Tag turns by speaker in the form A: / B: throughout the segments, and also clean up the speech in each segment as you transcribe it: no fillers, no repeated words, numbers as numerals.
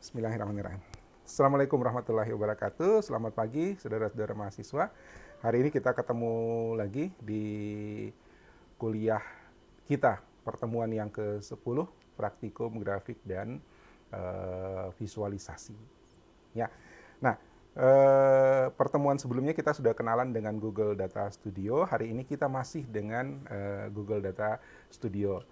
A: Bismillahirrahmanirrahim. Assalamualaikum warahmatullahi wabarakatuh. Selamat pagi, saudara-saudara mahasiswa. Hari ini kita ketemu lagi di kuliah kita, pertemuan yang ke-10, praktikum grafik dan visualisasi. Ya. Nah, pertemuan sebelumnya kita sudah kenalan dengan Google Data Studio. Hari ini kita masih dengan Google Data Studio.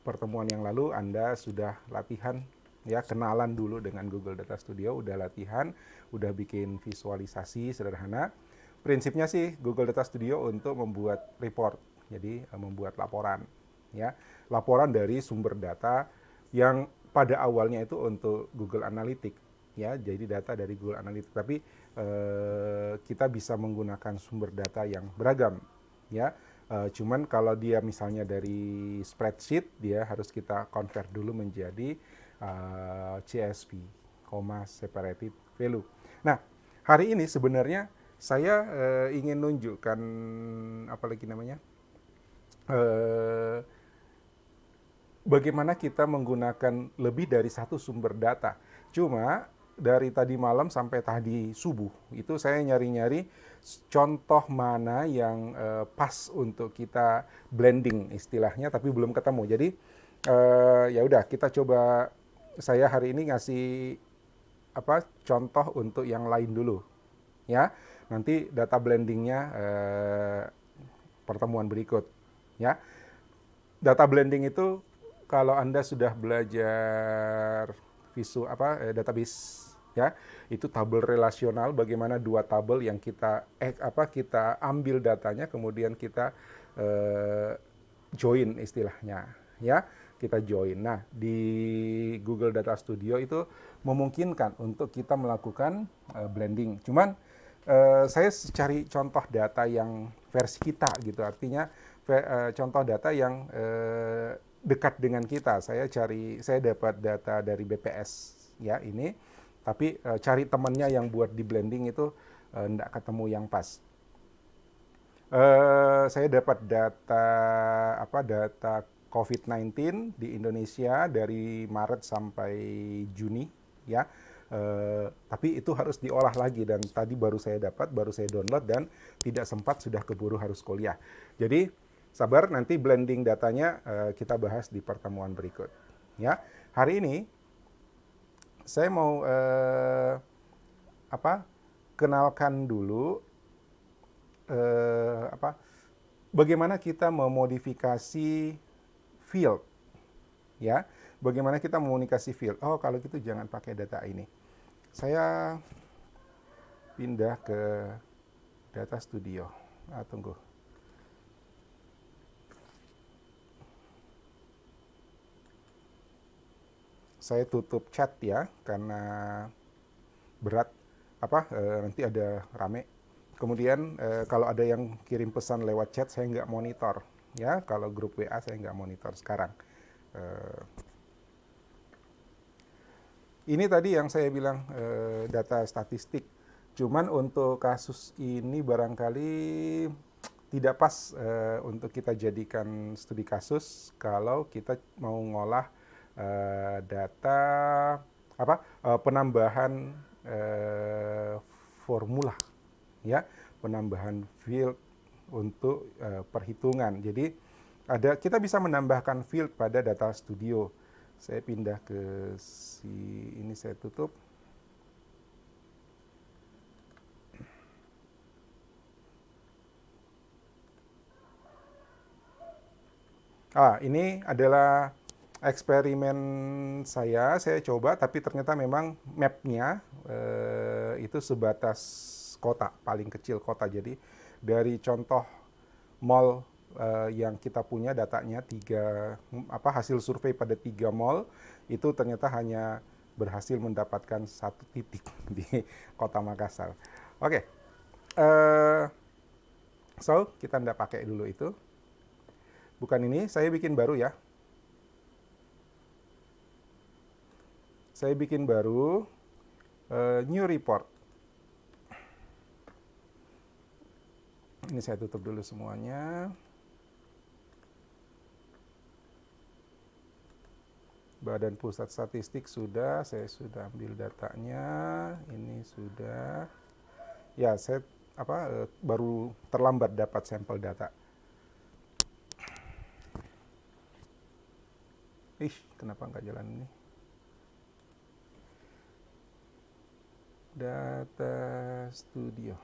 A: Pertemuan yang lalu Anda sudah latihan, ya, kenalan dulu dengan Google Data Studio, udah latihan, udah bikin visualisasi sederhana. Prinsipnya sih Google Data Studio untuk membuat report, jadi membuat laporan, ya, laporan dari sumber data yang pada awalnya itu untuk Google Analytics, ya, jadi data dari Google Analytics, tapi kita bisa menggunakan sumber data yang beragam, ya. Cuman kalau dia misalnya dari spreadsheet, dia harus kita convert dulu menjadi CSV, comma separated value. Nah, hari ini sebenarnya saya ingin nunjukkan apa lagi namanya, bagaimana kita menggunakan lebih dari satu sumber data. Cuma dari tadi malam sampai tadi subuh itu saya nyari-nyari contoh mana yang pas untuk kita blending istilahnya, tapi belum ketemu. Jadi ya udah, kita coba, saya hari ini ngasih apa contoh untuk yang lain dulu, ya. Nanti data blendingnya pertemuan berikut, ya. Data blending itu kalau Anda sudah belajar database, ya, itu tabel relasional, bagaimana dua tabel yang kita ambil datanya kemudian kita join istilahnya, ya. Kita join. Nah, di Google Data Studio itu memungkinkan untuk kita melakukan blending. Cuman saya cari contoh data yang versi kita gitu, artinya contoh data yang dekat dengan kita. Saya dapat data dari BPS, ya, ini, tapi cari temannya yang buat di blending itu enggak ketemu yang pas. Saya dapat data COVID-19 di Indonesia dari Maret sampai Juni, ya. Tapi itu harus diolah lagi, dan tadi baru saya download dan tidak sempat, sudah keburu harus kuliah. Jadi sabar, nanti blending datanya kita bahas di pertemuan berikut, ya. Hari ini saya mau kenalkan dulu bagaimana kita memodifikasi field, ya. Bagaimana kita memodifikasi field. Oh, kalau gitu jangan pakai data ini. Saya pindah ke Data Studio. Tunggu. Saya tutup chat, ya, karena berat nanti ada rame. Kemudian kalau ada yang kirim pesan lewat chat, saya nggak monitor, ya. Kalau grup WA saya nggak monitor sekarang. Ini tadi yang saya bilang data statistik. Cuman untuk kasus ini barangkali tidak pas untuk kita jadikan studi kasus kalau kita mau ngolah data penambahan formula, ya, penambahan field untuk perhitungan. Jadi kita bisa menambahkan field pada Data Studio. Saya pindah ke ini, saya tutup. Ini adalah eksperimen saya coba, tapi ternyata memang mapnya itu sebatas kota, paling kecil kota. Jadi dari contoh mall yang kita punya datanya hasil survei pada 3 mall itu ternyata hanya berhasil mendapatkan 1 titik di kota Makassar. Oke, so kita nggak pakai dulu itu. Bukan ini, saya bikin baru, ya. Saya bikin baru new report. Ini saya tutup dulu semuanya. Badan Pusat Statistik sudah, saya sudah ambil datanya. Ini sudah. Ya, saya baru terlambat dapat sampel data. Kenapa nggak jalan ini? Data Studio.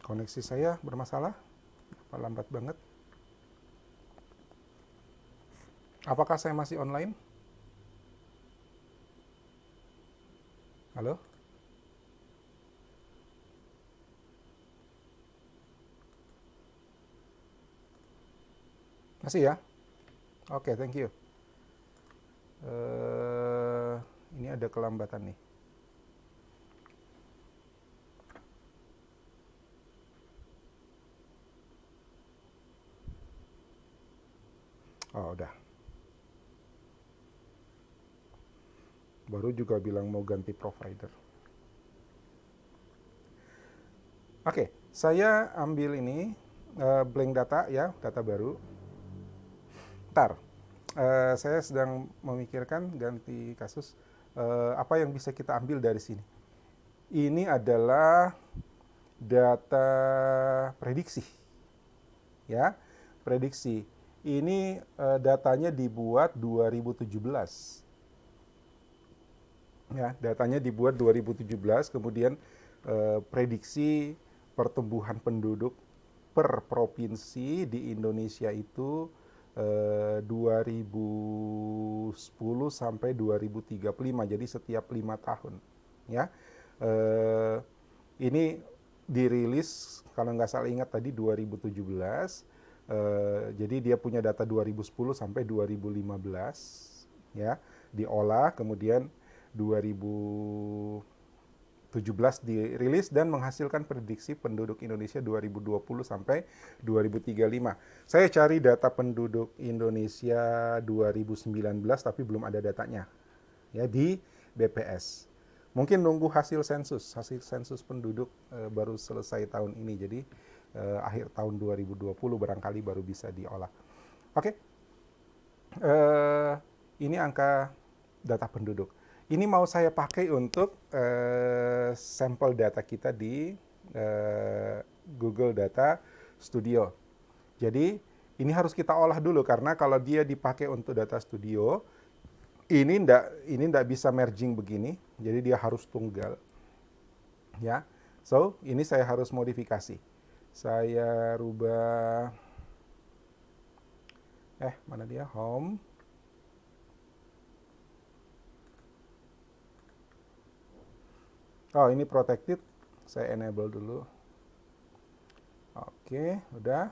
A: Koneksi saya bermasalah? Apa lambat banget? Apakah saya masih online? Halo? Masih ya? Oke, thank you. Ini ada kelambatan nih. Oh, udah. Baru juga bilang mau ganti provider. Oke, saya ambil ini blank data ya, data baru. Ntar, saya sedang memikirkan ganti kasus. Apa yang bisa kita ambil dari sini? Ini adalah data prediksi, ya, prediksi. Ini datanya dibuat 2017. Ya, datanya dibuat 2017, kemudian prediksi pertumbuhan penduduk per provinsi di Indonesia itu 2010 sampai 2035, jadi setiap 5 tahun. Ya, ini dirilis kalau nggak salah ingat tadi 2017. Jadi dia punya data 2010 sampai 2015, ya, diolah, kemudian 2017 dirilis dan menghasilkan prediksi penduduk Indonesia 2020 sampai 2035. Saya cari data penduduk Indonesia 2019 tapi belum ada datanya, ya, di BPS. Mungkin nunggu hasil sensus penduduk baru selesai tahun ini, jadi akhir tahun 2020 barangkali baru bisa diolah. Oke, ini angka data penduduk. Ini mau saya pakai untuk sampel data kita di Google Data Studio. Jadi ini harus kita olah dulu, karena kalau dia dipakai untuk Data Studio, ini ndak bisa merging begini, jadi dia harus tunggal. Ya, so ini saya harus modifikasi. Saya rubah, mana dia, home. Oh, ini protected, saya enable dulu. Oke, udah.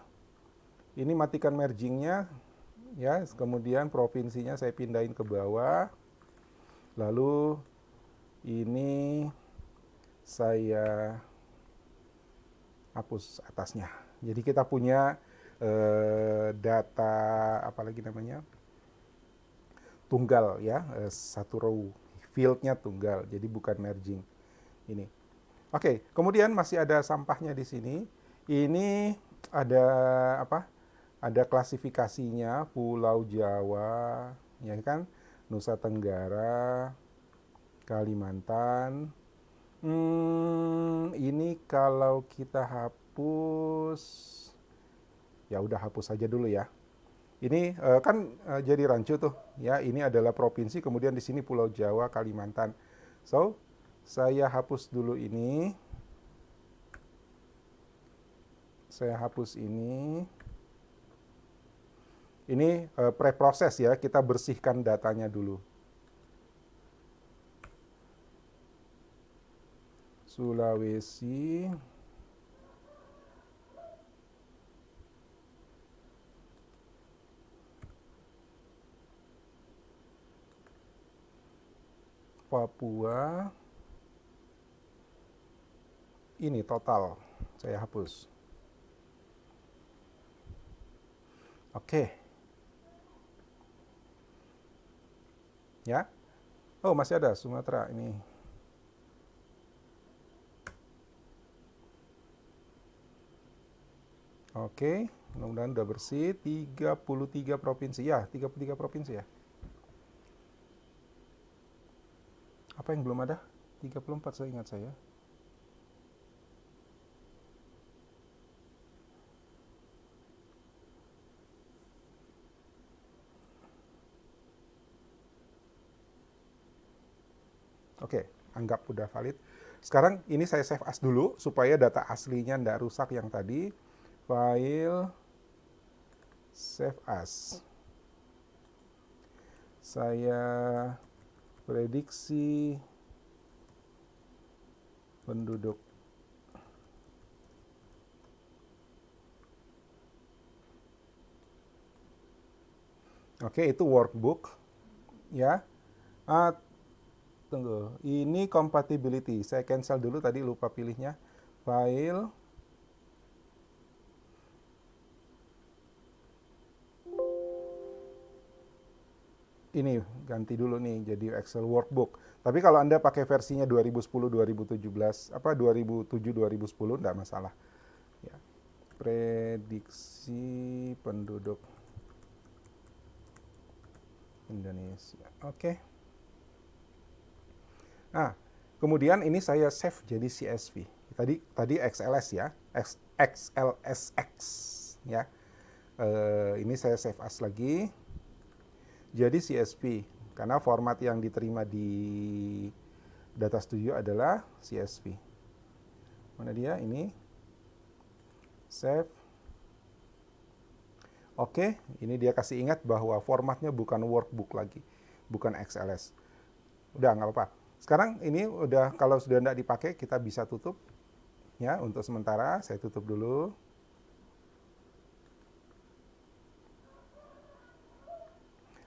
A: Ini matikan mergingnya, ya. Kemudian provinsinya saya pindahin ke bawah. Lalu ini saya hapus atasnya. Jadi kita punya data apa lagi namanya, tunggal, ya, satu row, fieldnya tunggal, jadi bukan merging. Ini. Oke, kemudian masih ada sampahnya di sini. Ini ada apa? Ada klasifikasinya, Pulau Jawa, ya kan, Nusa Tenggara, Kalimantan. Ini kalau kita hapus, ya udah hapus saja dulu ya. Ini kan jadi rancu tuh, ya. Ini adalah provinsi, kemudian di sini Pulau Jawa, Kalimantan. So, saya hapus dulu ini. Saya hapus ini. Ini preproses ya, kita bersihkan datanya dulu. Sulawesi. Papua. Ini total, saya hapus. Oke. Ya. Oh, masih ada Sumatera ini. Oke, mudah-mudahan udah bersih. 33 provinsi. Ya, 33 provinsi ya. Apa yang belum ada? 34 saya ingat saya. Oke, anggap udah valid. Sekarang ini saya save as dulu supaya data aslinya nggak rusak yang tadi. File save as. Saya prediksi penduduk. Oke, itu workbook ya. Tunggu, ini compatibility. Saya cancel dulu tadi lupa pilihnya. File. Ini ganti dulu nih jadi Excel workbook. Tapi kalau Anda pakai versinya 2010 2017 apa 2007 2010 enggak masalah. Ya. Prediksi penduduk Indonesia. Oke. Nah, kemudian ini saya save jadi CSV. Tadi XLS ya, XLSX ya. Ini saya save as lagi. Jadi CSV karena format yang diterima di Data Studio adalah CSV. Mana dia? Ini save. Oke, ini dia kasih ingat bahwa formatnya bukan workbook lagi, bukan XLS. Udah nggak apa-apa. Sekarang ini udah kalau sudah tidak dipakai kita bisa tutup ya untuk sementara. Saya tutup dulu.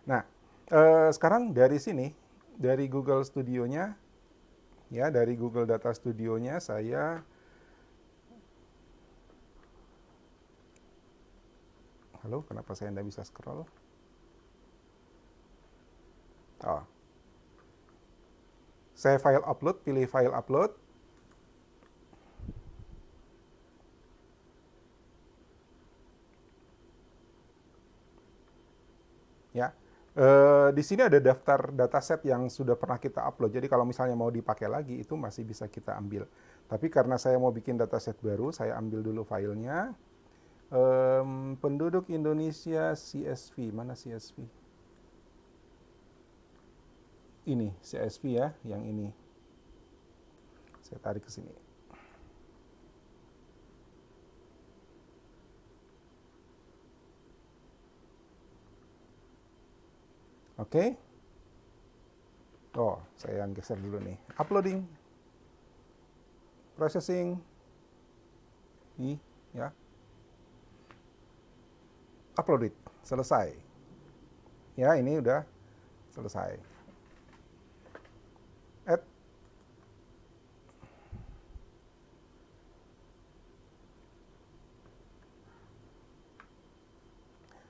A: Nah, sekarang dari sini, dari Google Studio-nya, ya dari Google Data Studio-nya saya, halo, kenapa saya tidak bisa scroll? Oh, saya file upload, pilih file upload. Ya, di sini ada daftar dataset yang sudah pernah kita upload. Jadi kalau misalnya mau dipakai lagi itu masih bisa kita ambil. Tapi karena saya mau bikin dataset baru, saya ambil dulu filenya. Penduduk Indonesia CSV, mana CSV? Ini CSV ya, yang ini. Saya tarik ke sini. Oke. Oh, saya yang geser dulu nih. Uploading. Processing. Ini ya. Upload it. Selesai. Ya, ini udah selesai. Add.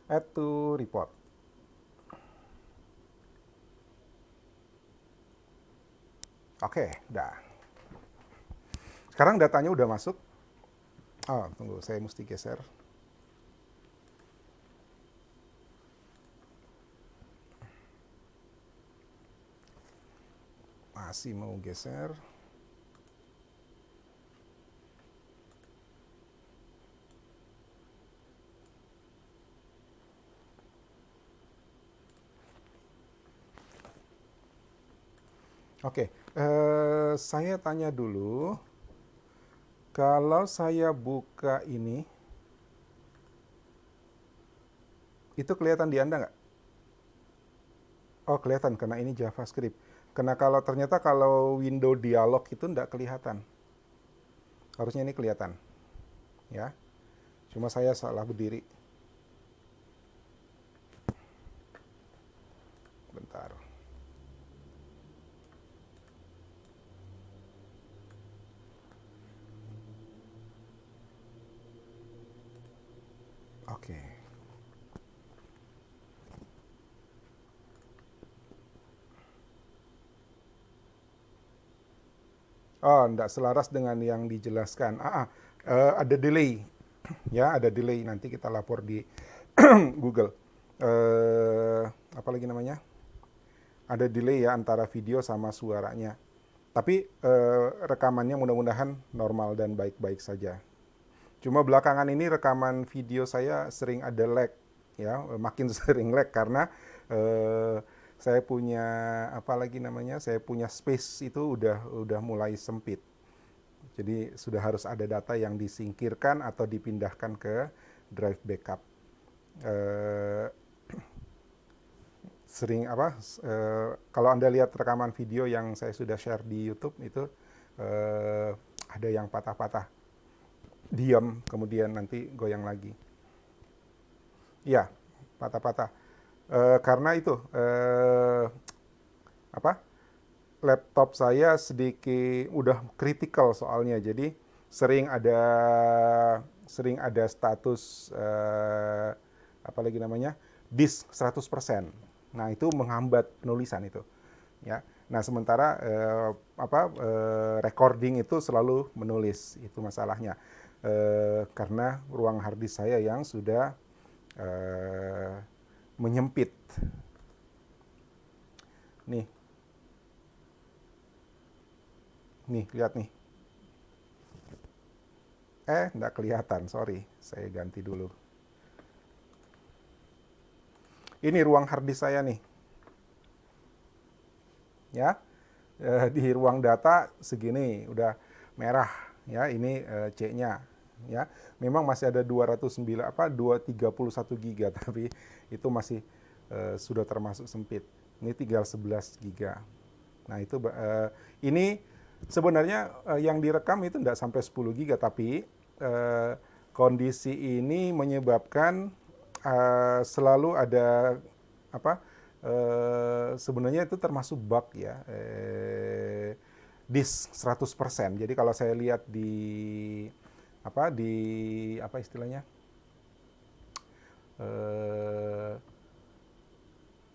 A: Add to report. Oke, udah. Sekarang datanya udah masuk. Oh, tunggu, saya mesti geser. Masih mau geser. Oke, saya tanya dulu. Kalau saya buka ini, itu kelihatan di Anda nggak? Oh, kelihatan karena ini JavaScript. Karena ternyata kalau window dialog itu nggak kelihatan. Harusnya ini kelihatan. Ya, cuma saya salah berdiri. Bentar. Oke. Oh, enggak selaras dengan yang dijelaskan. Ada delay. Ya, ada delay. Nanti kita lapor di Google. Eh, apa lagi namanya? Ada delay ya antara video sama suaranya. Tapi rekamannya mudah-mudahan normal dan baik-baik saja. Cuma belakangan ini rekaman video saya sering ada lag, ya, makin sering lag karena eh, saya punya apa lagi namanya, saya punya space itu udah mulai sempit. Jadi sudah harus ada data yang disingkirkan atau dipindahkan ke drive backup. Eh, sering apa? Kalau Anda lihat rekaman video yang saya sudah share di YouTube itu ada yang patah-patah, diam, kemudian nanti goyang lagi. Iya, patah-patah. Karena itu apa? Laptop saya sedikit udah kritikal soalnya, jadi sering ada sering ada status apa lagi namanya, disk 100%. Nah itu menghambat penulisan itu, ya. Nah sementara recording itu selalu menulis, itu masalahnya. Karena ruang hard disk saya yang sudah menyempit. Nih, nih lihat nih. Nggak kelihatan, sorry. Saya ganti dulu. Ini ruang hard disk saya nih. Ya, di ruang data segini, udah merah. Ya, ini C-nya. Ya, memang masih ada 231 giga, tapi itu masih sudah termasuk sempit. Ini tinggal 11 giga. Nah, itu ini sebenarnya yang direkam itu tidak sampai 10 giga, tapi kondisi ini menyebabkan selalu ada apa? Sebenarnya itu termasuk bug ya. Disk 100%. Jadi kalau saya lihat di apa istilahnya? Eh,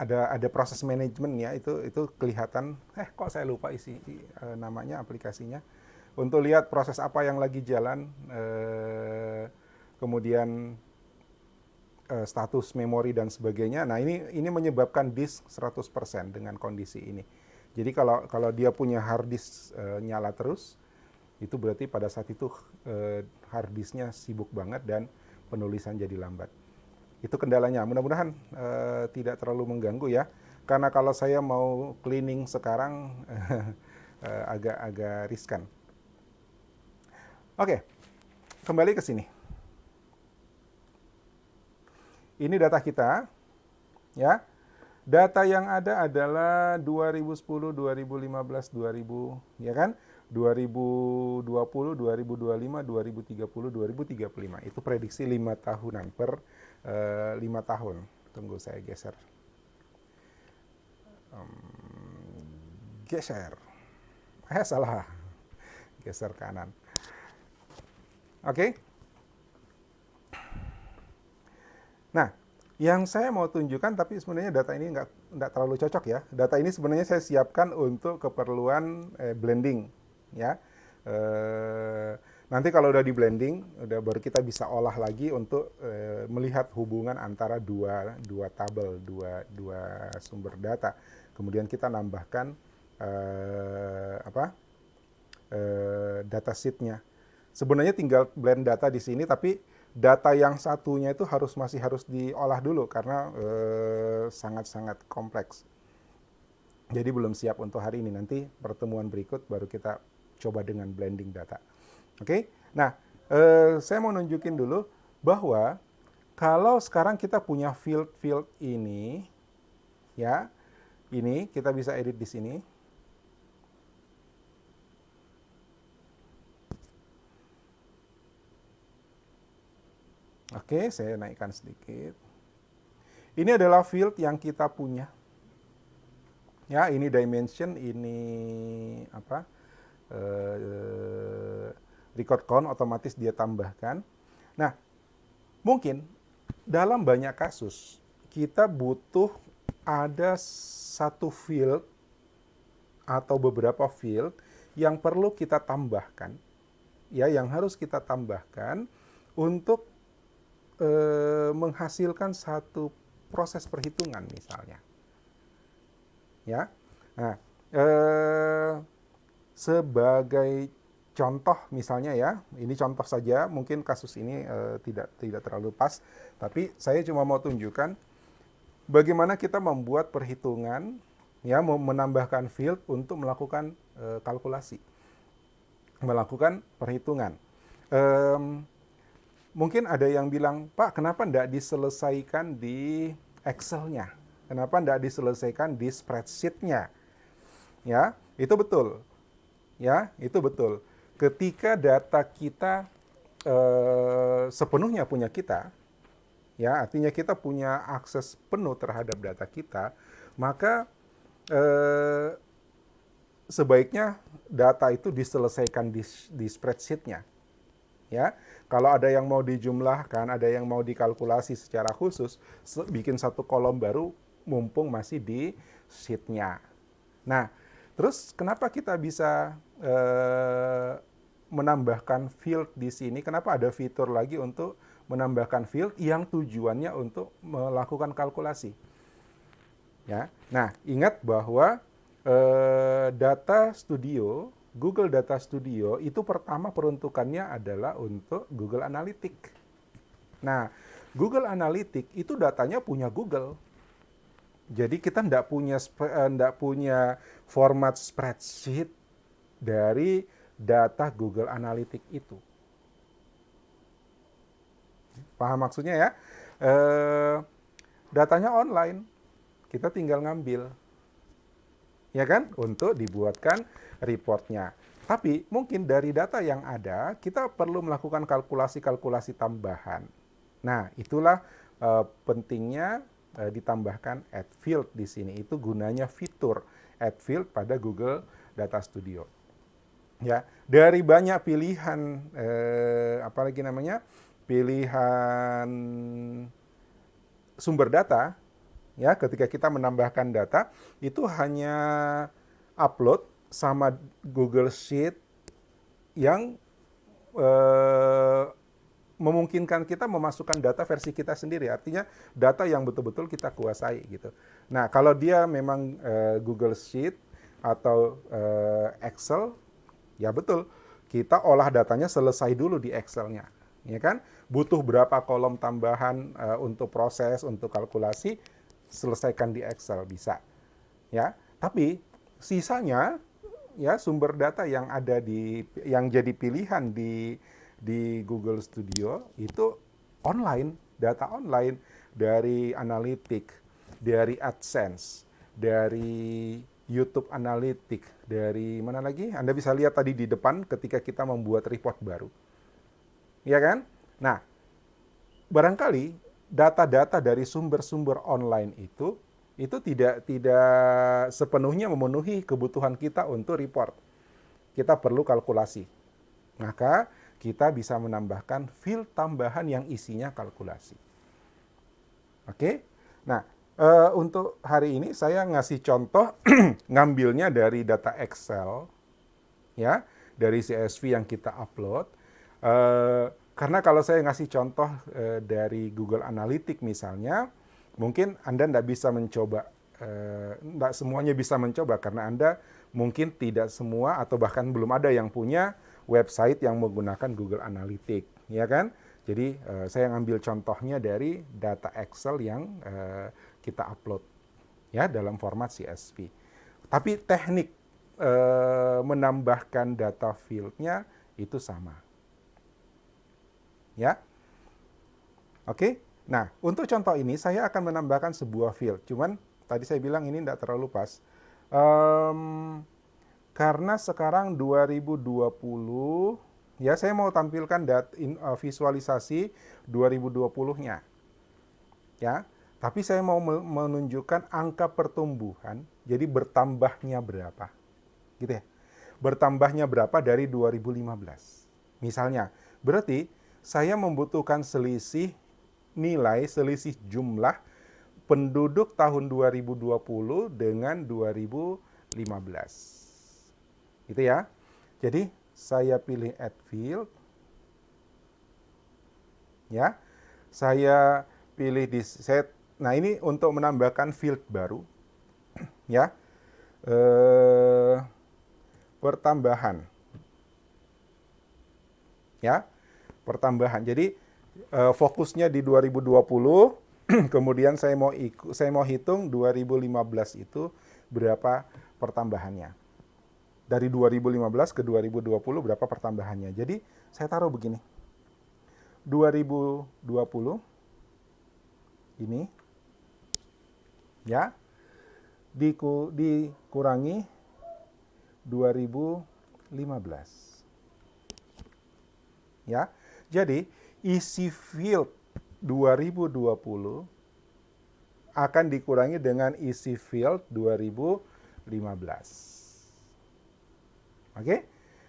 A: ada proses manajemen ya, itu kelihatan, kok saya lupa isi namanya aplikasinya, untuk lihat proses apa yang lagi jalan, kemudian status memori dan sebagainya. Nah ini menyebabkan disk 100% dengan kondisi ini. Jadi kalau dia punya hard disk nyala terus, itu berarti pada saat itu hard disknya sibuk banget dan penulisan jadi lambat. Itu kendalanya. Mudah-mudahan tidak terlalu mengganggu ya. Karena kalau saya mau cleaning sekarang agak riskan. Oke, kembali ke sini. Ini data kita, ya. Data yang ada adalah 2010, 2015, 2000, ya kan? 2020, 2025, 2030, 2035. Itu prediksi 5 tahunan per 5 tahun. Tunggu saya geser. Geser. Salah. Geser kanan. Oke. Nah, yang saya mau tunjukkan, tapi sebenarnya data ini nggak terlalu cocok ya. Data ini sebenarnya saya siapkan untuk keperluan blending, ya. Nanti kalau udah di blending, baru kita bisa olah lagi untuk melihat hubungan antara dua tabel, dua sumber data. Kemudian kita nambahkan data sheet-nya. Sebenarnya tinggal blend data di sini, tapi data yang satunya itu masih harus diolah dulu karena sangat-sangat kompleks. Jadi belum siap untuk hari ini. Nanti pertemuan berikut baru kita coba dengan blending data. Oke? Nah, saya mau nunjukin dulu bahwa kalau sekarang kita punya field ini, ya, ini kita bisa edit di sini. Oke, saya naikkan sedikit. Ini adalah field yang kita punya. Ya, ini dimension, ini apa? Record count otomatis dia tambahkan. Nah, mungkin dalam banyak kasus kita butuh ada satu field atau beberapa field yang perlu kita tambahkan, ya, yang harus kita tambahkan untuk menghasilkan satu proses perhitungan misalnya, ya. Nah, sebagai contoh misalnya, ya, ini contoh saja, mungkin kasus ini tidak terlalu pas, tapi saya cuma mau tunjukkan bagaimana kita membuat perhitungan, ya, menambahkan field untuk melakukan kalkulasi, melakukan perhitungan. Mungkin ada yang bilang, Pak, kenapa tidak diselesaikan di Excel-nya? Kenapa tidak diselesaikan di spreadsheet-nya? Ya, itu betul. Ya, itu betul. Ketika data kita sepenuhnya punya kita, ya, artinya kita punya akses penuh terhadap data kita, maka sebaiknya data itu diselesaikan di spreadsheet-nya. Ya, kalau ada yang mau dijumlahkan, ada yang mau dikalkulasi secara khusus, bikin satu kolom baru, mumpung masih di sheet-nya. Nah, terus kenapa kita bisa menambahkan field di sini? Kenapa ada fitur lagi untuk menambahkan field yang tujuannya untuk melakukan kalkulasi? Ya, nah, ingat bahwa data studio, Google Data Studio itu pertama peruntukannya adalah untuk Google Analytics. Nah, Google Analytics itu datanya punya Google. Jadi kita tidak punya format spreadsheet dari data Google Analytics itu. Paham maksudnya, ya? Datanya online, kita tinggal ngambil, ya kan, untuk dibuatkan reportnya. Tapi mungkin dari data yang ada, kita perlu melakukan kalkulasi-kalkulasi tambahan. Nah, itulah pentingnya ditambahkan add field di sini. Itu gunanya fitur add field pada Google Data Studio. Ya, dari banyak pilihan apalagi namanya? Pilihan sumber data, ya, ketika kita menambahkan data itu hanya upload sama Google Sheet yang memungkinkan kita memasukkan data versi kita sendiri, artinya data yang betul-betul kita kuasai gitu. Nah, kalau dia memang Google Sheet atau Excel, ya betul, kita olah datanya selesai dulu di Excel-nya, ya kan? Butuh berapa kolom tambahan untuk proses, untuk kalkulasi, selesaikan di Excel bisa, ya. Tapi sisanya, ya, sumber data yang ada yang jadi pilihan di Google Studio itu online, data online dari Analytics, dari AdSense, dari YouTube Analytics, dari mana lagi? Anda bisa lihat tadi di depan ketika kita membuat report baru. Ya kan? Nah, barangkali data-data dari sumber-sumber online itu tidak sepenuhnya memenuhi kebutuhan kita untuk report. Kita perlu kalkulasi. Maka kita bisa menambahkan field tambahan yang isinya kalkulasi. Oke? Nah, untuk hari ini saya ngasih contoh ngambilnya dari data Excel, ya, dari CSV yang kita upload. Karena kalau saya ngasih contoh dari Google Analytics misalnya, mungkin Anda tidak bisa mencoba, tidak semuanya bisa mencoba karena Anda mungkin tidak semua atau bahkan belum ada yang punya website yang menggunakan Google Analytics, ya kan? Jadi saya ngambil contohnya dari data Excel yang kita upload, ya, dalam format CSV. Tapi teknik menambahkan data field-nya itu sama. Ya. Oke. Nah, untuk contoh ini saya akan menambahkan sebuah field. Cuman tadi saya bilang ini tidak terlalu pas. Karena sekarang 2020, ya, saya mau tampilkan visualisasi 2020-nya. Ya. Tapi saya mau menunjukkan angka pertumbuhan, jadi bertambahnya berapa. Gitu ya. Bertambahnya berapa dari 2015. Misalnya, berarti saya membutuhkan selisih nilai selisih jumlah penduduk tahun 2020 dengan 2015. Gitu ya. Jadi saya pilih add field. Ya. Saya pilih di set. Nah, ini untuk menambahkan field baru. Ya. Pertambahan. Ya. Pertambahan. Jadi fokusnya di 2020, kemudian saya mau hitung 2015 itu berapa pertambahannya. Dari 2015 ke 2020 berapa pertambahannya. Jadi saya taruh begini. 2020 ini ya dikurangi 2015. Ya. Jadi isi field 2020 akan dikurangi dengan isi field 2015. Oke?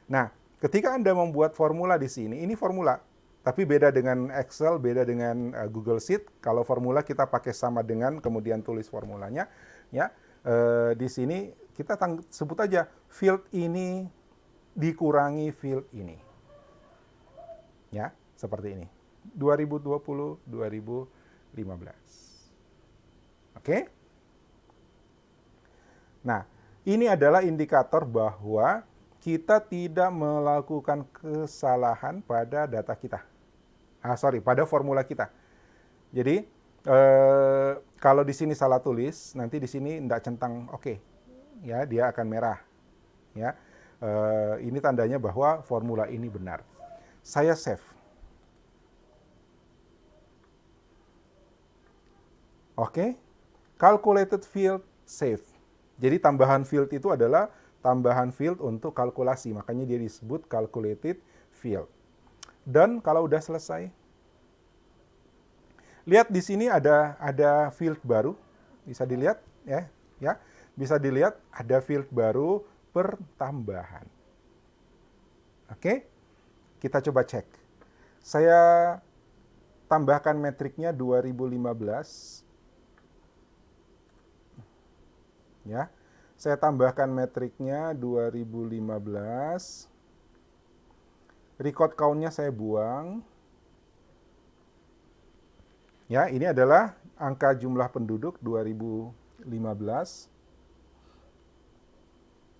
A: Nah, ketika Anda membuat formula di sini, ini formula, tapi beda dengan Excel, beda dengan Google Sheet. Kalau formula kita pakai sama dengan, kemudian tulis formulanya, ya. Di sini kita sebut aja field ini dikurangi field ini. Ya, seperti ini. 2020, 2015. Oke? Nah, ini adalah indikator bahwa kita tidak melakukan kesalahan pada data kita. Pada formula kita. Jadi, kalau di sini salah tulis, nanti di sini tidak centang oke. Ya, dia akan merah. Ya, ini tandanya bahwa formula ini benar. Saya save. Oke, calculated field save. Jadi tambahan field itu adalah tambahan field untuk kalkulasi, makanya dia disebut calculated field. Dan kalau udah selesai, lihat di sini ada field baru, bisa dilihat ya, bisa dilihat ada field baru pertambahan. Oke, kita coba cek. Saya tambahkan metriknya 2015, ya. Saya tambahkan metriknya 2015. Record count-nya saya buang. Ya, ini adalah angka jumlah penduduk 2015.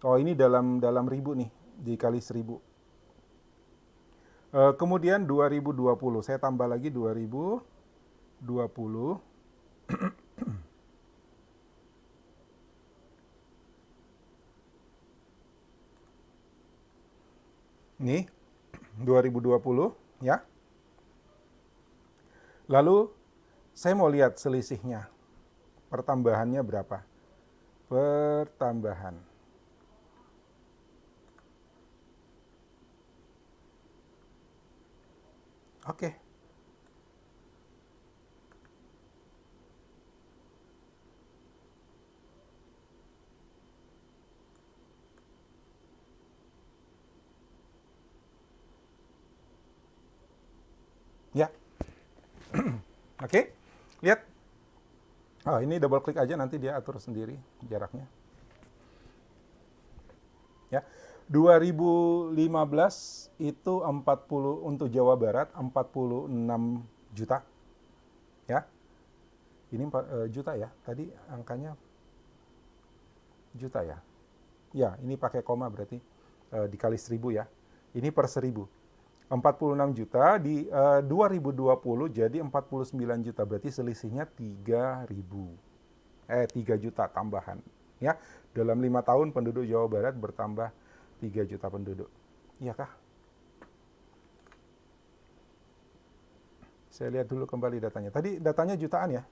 A: Oh, ini dalam ribu nih, dikali 1000. Kemudian 2020, saya tambah lagi 2020. Nih, 2020 ya. Lalu saya mau lihat selisihnya. Pertambahannya berapa? Pertambahan. Oke. Ya. Oke. Lihat. Oh, ini double klik aja nanti dia atur sendiri jaraknya. Ya. 2015 itu 40 untuk Jawa Barat 46 juta. Ya. Ini juta ya. Tadi angkanya juta ya. Ya, ini pakai koma berarti dikali 1000 ya. Ini per 1000. 46 juta di 2020 jadi 49 juta, berarti selisihnya 3 juta tambahan ya. Dalam 5 tahun penduduk Jawa Barat bertambah 3 juta penduduk. Iya kah? Saya lihat dulu kembali datanya. Tadi datanya jutaan ya.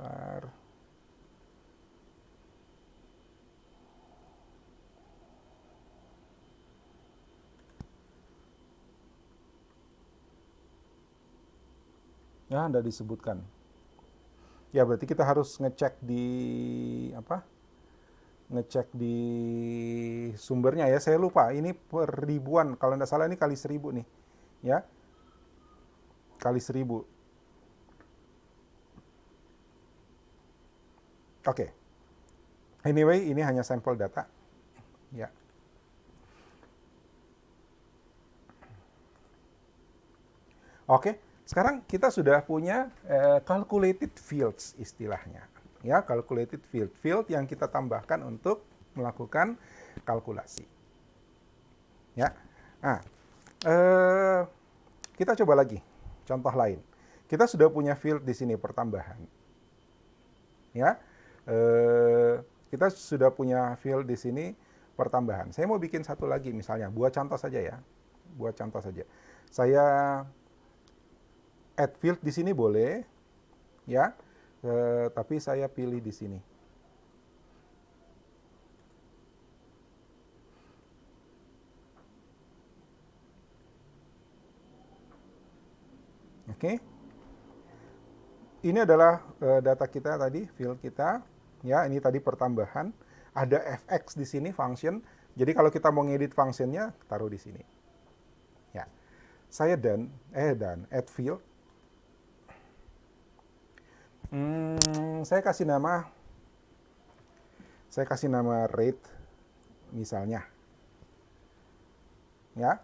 A: Bentar. Ya, Anda disebutkan. Ya, berarti kita harus ngecek di apa? ngecek di sumbernya ya, saya lupa, ini per ribuan, kalau tidak salah ini kali 1000 nih, ya, kali 1000. Oke, anyway, ini hanya sampel data, ya. Oke, sekarang kita sudah punya calculated fields istilahnya. Ya, calculated field yang kita tambahkan untuk melakukan kalkulasi. Ya. Nah, kita coba lagi contoh lain. Kita sudah punya field di sini pertambahan. Ya. Kita sudah punya field di sini pertambahan. Saya mau bikin satu lagi misalnya, buat contoh saja ya. Buat contoh saja. Saya add field di sini boleh, ya, tapi saya pilih di sini. Oke, ini adalah data kita tadi, field kita, ya, ini tadi pertambahan, ada fx di sini function, jadi kalau kita mau ngedit functionnya, taruh di sini. Ya, saya dan add field. Saya kasih nama rate misalnya, ya,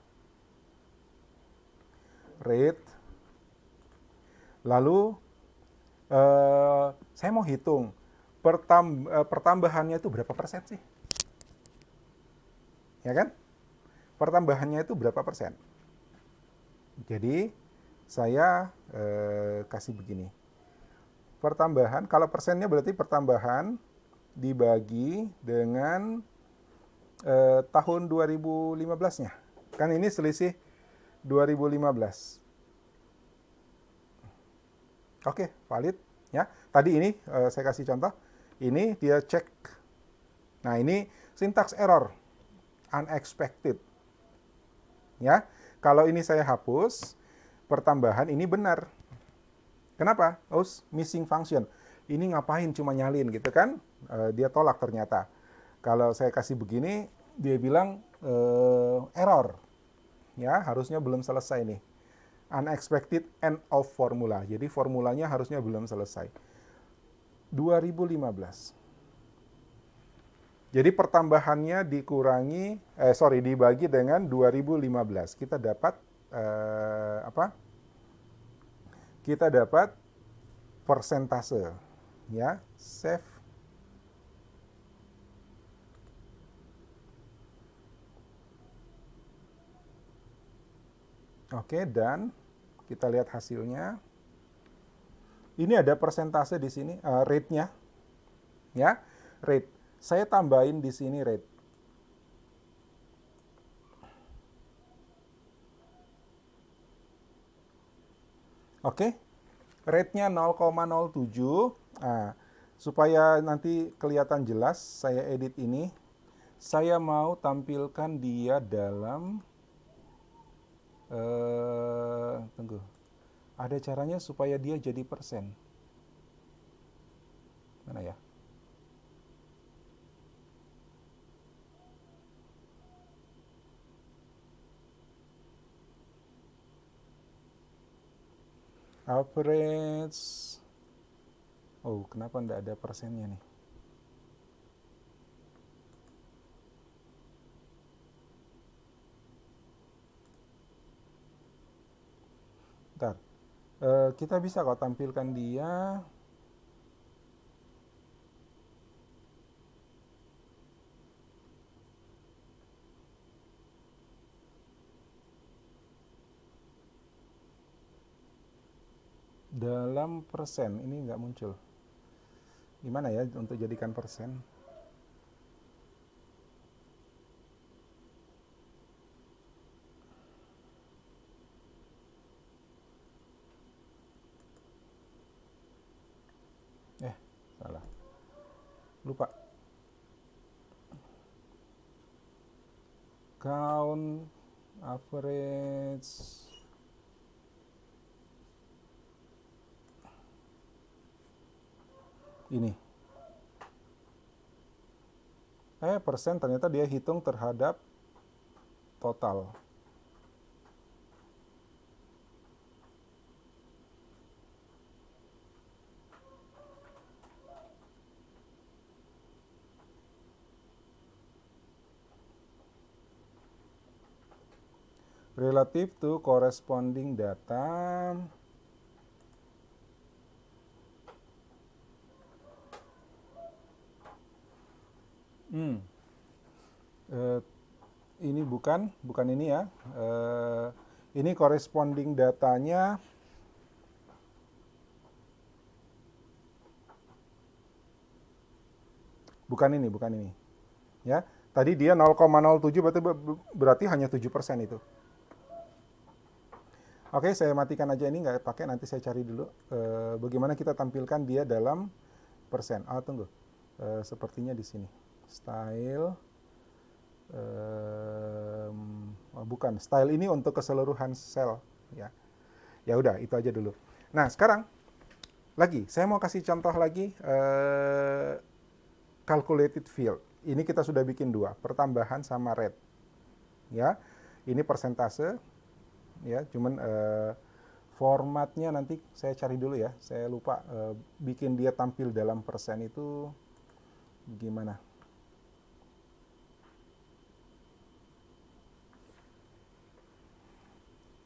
A: rate. Lalu saya mau hitung pertambahannya itu berapa persen sih, ya kan? Pertambahannya itu berapa persen? Jadi saya kasih begini. Pertambahan, kalau persennya berarti pertambahan dibagi dengan tahun 2015-nya. Kan ini selisih 2015. Oke, valid. Ya, tadi ini saya kasih contoh. Ini dia cek. Nah, ini syntax error, unexpected. Ya, kalau ini saya hapus, pertambahan ini benar. Kenapa? Oh, missing function. Ini ngapain cuma nyalin gitu kan? Dia tolak ternyata. Kalau saya kasih begini, dia bilang error. Ya, harusnya belum selesai nih. Unexpected end of formula. Jadi formulanya harusnya belum selesai. 2015. Jadi pertambahannya dibagi dengan 2015. Kita dapat apa? Kita dapat persentase, ya, save. Oke, dan kita lihat hasilnya. Ini ada persentase di sini, rate-nya, ya, rate. Saya tambahin di sini rate. Oke, rate-nya 0,07. Nah, supaya nanti kelihatan jelas, saya edit ini. Saya mau tampilkan dia dalam tunggu. Ada caranya supaya dia jadi persen. Mana ya? Average. Oh, kenapa enggak ada persennya nih? Bentar. Kita bisa kok tampilkan dia dalam persen. Ini nggak muncul. Gimana ya untuk jadikan persen? Salah. Lupa. Count average. Ini. persen ternyata dia hitung terhadap total. Relative to corresponding data. Eh, ini bukan ini ya. Ini corresponding datanya. Bukan ini. Ya, tadi dia 0,07 berarti hanya 7% itu. Oke, saya matikan aja ini, nggak pakai, nanti saya cari dulu bagaimana kita tampilkan dia dalam persen. Tunggu. Sepertinya di sini. Style. Bukan, style ini untuk keseluruhan sel, ya. Ya udah, itu aja dulu. Nah, sekarang lagi, saya mau kasih contoh lagi calculated field. Ini kita sudah bikin dua, pertambahan sama rate. Ya, ini persentase, ya, cuman formatnya nanti saya cari dulu ya. Saya lupa bikin dia tampil dalam persen itu gimana.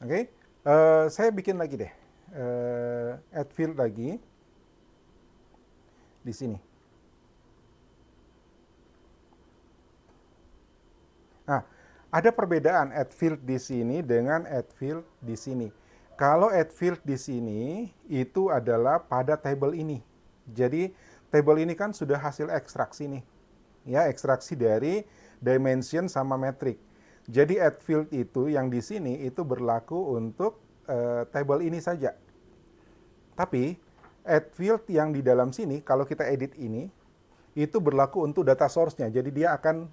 A: Oke, saya bikin lagi deh. Add field lagi di sini. Nah, ada perbedaan add field di sini dengan add field di sini. Kalau add field di sini itu adalah pada table ini. Jadi table ini kan sudah hasil ekstraksi nih. Ya, ekstraksi dari dimension sama metrik. Jadi add field itu yang di sini itu berlaku untuk table ini saja. Tapi add field yang di dalam sini kalau kita edit ini itu berlaku untuk data source-nya. Jadi dia akan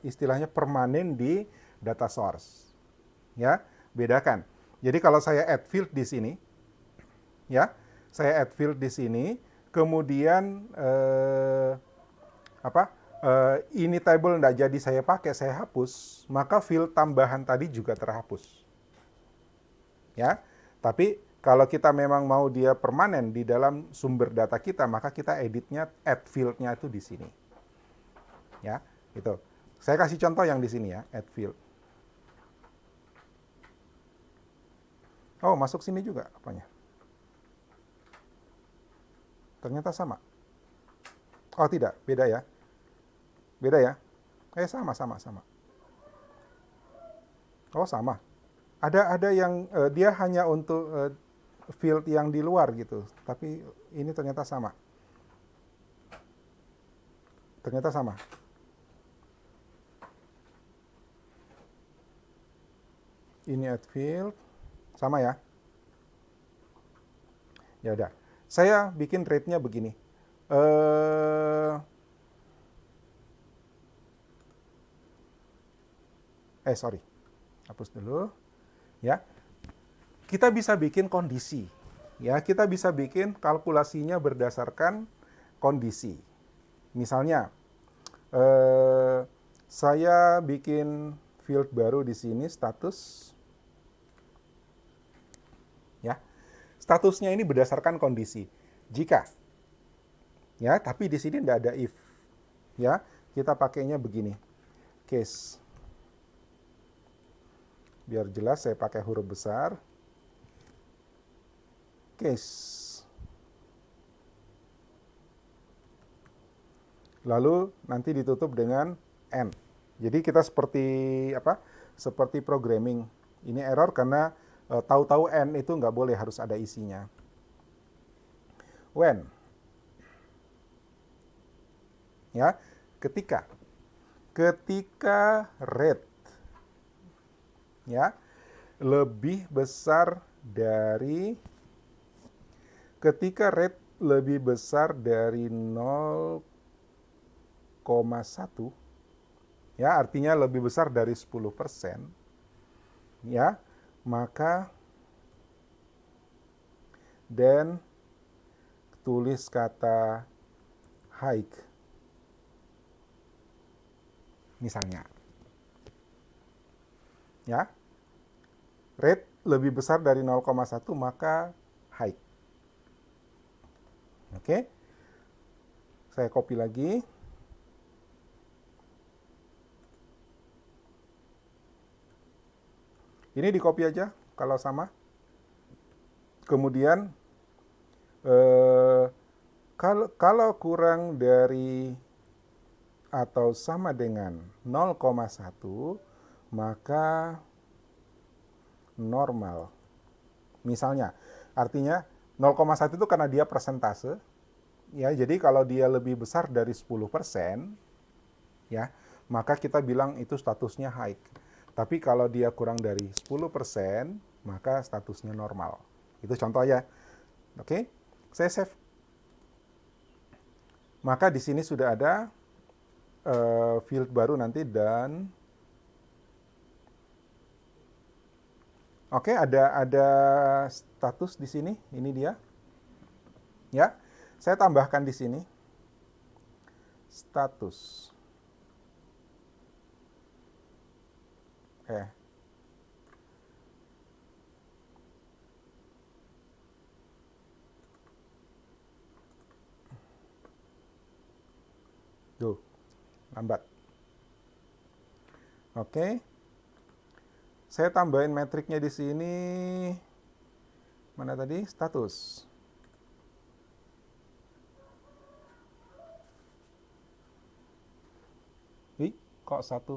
A: istilahnya permanen di data source. Ya, bedakan. Jadi kalau saya add field di sini, ya, saya add field di sini, kemudian ini table tidak jadi saya pakai, saya hapus, maka field tambahan tadi juga terhapus. Ya, tapi kalau kita memang mau dia permanen di dalam sumber data kita, maka kita editnya, add field-nya itu di sini. Ya, itu. Saya kasih contoh yang di sini ya, add field. Oh, masuk sini juga apanya? Ternyata sama. Oh, tidak, beda ya. Beda ya. Sama. Oh, sama. Ada yang dia hanya untuk field yang di luar gitu, tapi ini ternyata sama. Ternyata sama. Ini add field sama ya. Ya udah. Saya bikin rate-nya begini. Sorry. Hapus dulu. Ya. Kita bisa bikin kondisi. Ya, kita bisa bikin kalkulasinya berdasarkan kondisi. Misalnya, saya bikin field baru di sini, status. Ya, statusnya ini berdasarkan kondisi. Jika, ya, tapi di sini tidak ada if. Ya, kita pakainya begini. Case. Biar jelas saya pakai huruf besar. Case. Lalu nanti ditutup dengan n. Jadi kita seperti apa? Seperti programming. Ini error karena tahu-tahu n itu nggak boleh, harus ada isinya. When. Ya, ketika rate, ya, lebih besar dari, ketika rate lebih besar dari 0,1, ya, artinya lebih besar dari 10%, ya, maka dan tulis kata hike. misalnya. Ya. Rate lebih besar dari 0,1 maka high. Oke. Saya copy lagi. Ini di copy aja kalau sama. Kemudian kalau kurang dari atau sama dengan 0,1 maka normal. Misalnya, artinya 0,1 itu karena dia persentase, ya. Jadi kalau dia lebih besar dari 10%, ya, maka kita bilang itu statusnya high. Tapi kalau dia kurang dari 10%, maka statusnya normal. Itu contoh ya. Oke. Saya save. Maka di sini sudah ada field baru nanti dan oke, ada status di sini. Ini dia. Ya. Saya tambahkan di sini status. Tuh, lambat. Oke. Saya tambahin metriknya di sini. Mana tadi? Status. Wih, kok satu?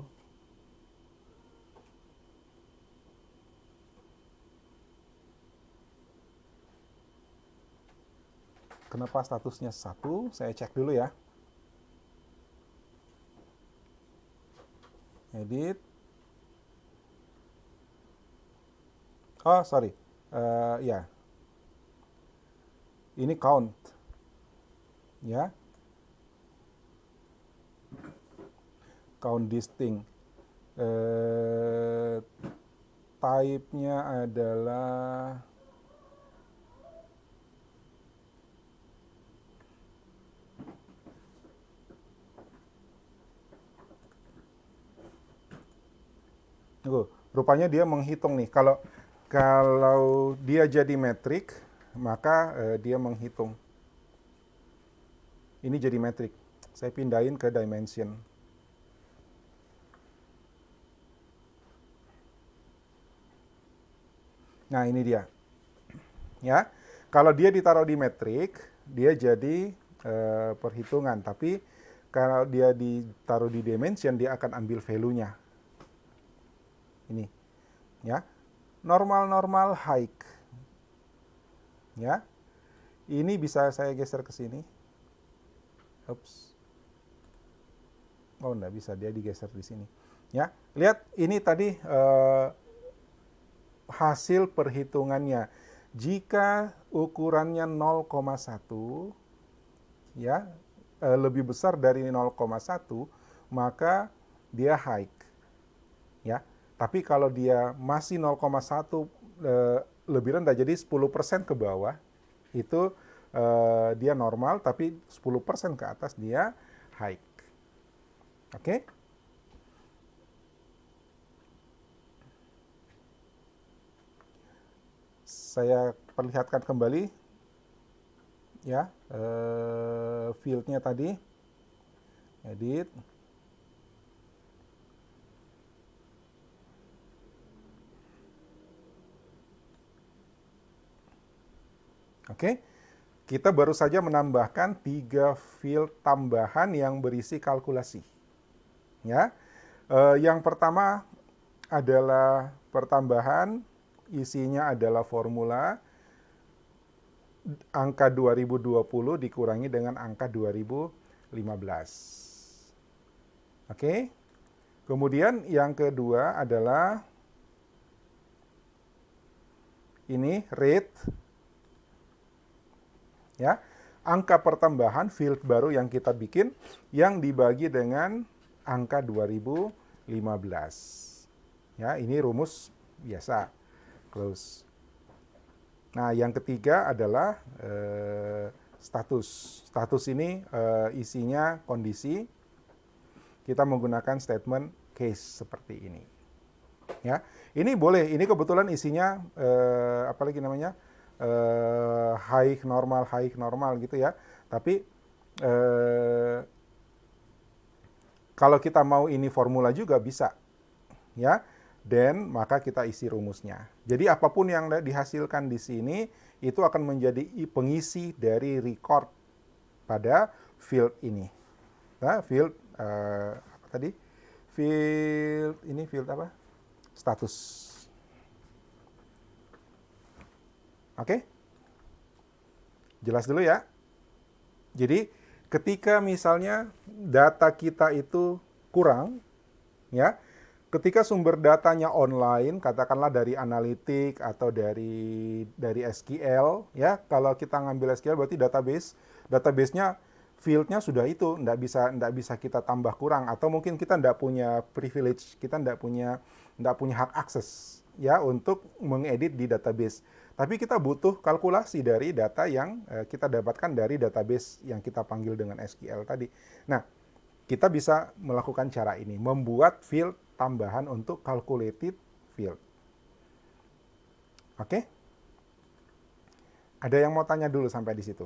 A: Kenapa statusnya satu? Saya cek dulu ya. Edit. Oh, sorry. Ya. Ini count. Ya. Count distinct. Type-nya adalah rupanya dia menghitung nih. Kalau dia jadi metrik, maka dia menghitung. Ini jadi metrik. Saya pindahin ke dimension. Nah, ini dia. Ya. Kalau dia ditaruh di metrik, dia jadi perhitungan. Tapi kalau dia ditaruh di dimension, dia akan ambil value-nya. Ini. Ya. Normal high. Ya. Ini bisa saya geser ke sini. Oops. Oh, enggak bisa, dia digeser di sini. Ya. Lihat ini tadi hasil perhitungannya. Jika ukurannya 0,1 ya, lebih besar dari 0,1 maka dia high. Ya. Tapi kalau dia masih 0,1 lebih rendah, jadi 10% ke bawah, itu dia normal, tapi 10% ke atas dia high. Oke? Saya perlihatkan kembali ya fieldnya tadi. Edit. Oke, kita baru saja menambahkan 3 field tambahan yang berisi kalkulasi. Ya, yang pertama adalah pertambahan, isinya adalah formula angka 2020 dikurangi dengan angka 2015. Oke, kemudian yang kedua adalah ini rate. Ya, angka pertambahan field baru yang kita bikin yang dibagi dengan angka 2015. Ya, ini rumus biasa. Close. Nah, yang ketiga adalah status. Status ini isinya kondisi. kita menggunakan statement case seperti ini. Ya, ini boleh. Ini kebetulan isinya apa lagi namanya, high normal gitu ya. Tapi kalau kita mau ini formula juga bisa, ya. Dan maka kita isi rumusnya. Jadi apapun yang dihasilkan di sini itu akan menjadi pengisi dari record pada field ini. Nah, field apa tadi? Field apa? Status. Oke? Jelas dulu ya. Jadi ketika misalnya data kita itu kurang, ya, ketika sumber datanya online, katakanlah dari analitik atau dari SQL, ya, kalau kita ngambil SQL berarti database-nya field-nya sudah itu, nggak bisa kita tambah kurang, atau mungkin kita nggak punya privilege, kita nggak punya hak akses ya untuk mengedit di database. Tapi kita butuh kalkulasi dari data yang kita dapatkan dari database yang kita panggil dengan SQL tadi. Nah, kita bisa melakukan cara ini, membuat field tambahan untuk calculated field. Oke? Ada yang mau tanya dulu sampai di situ?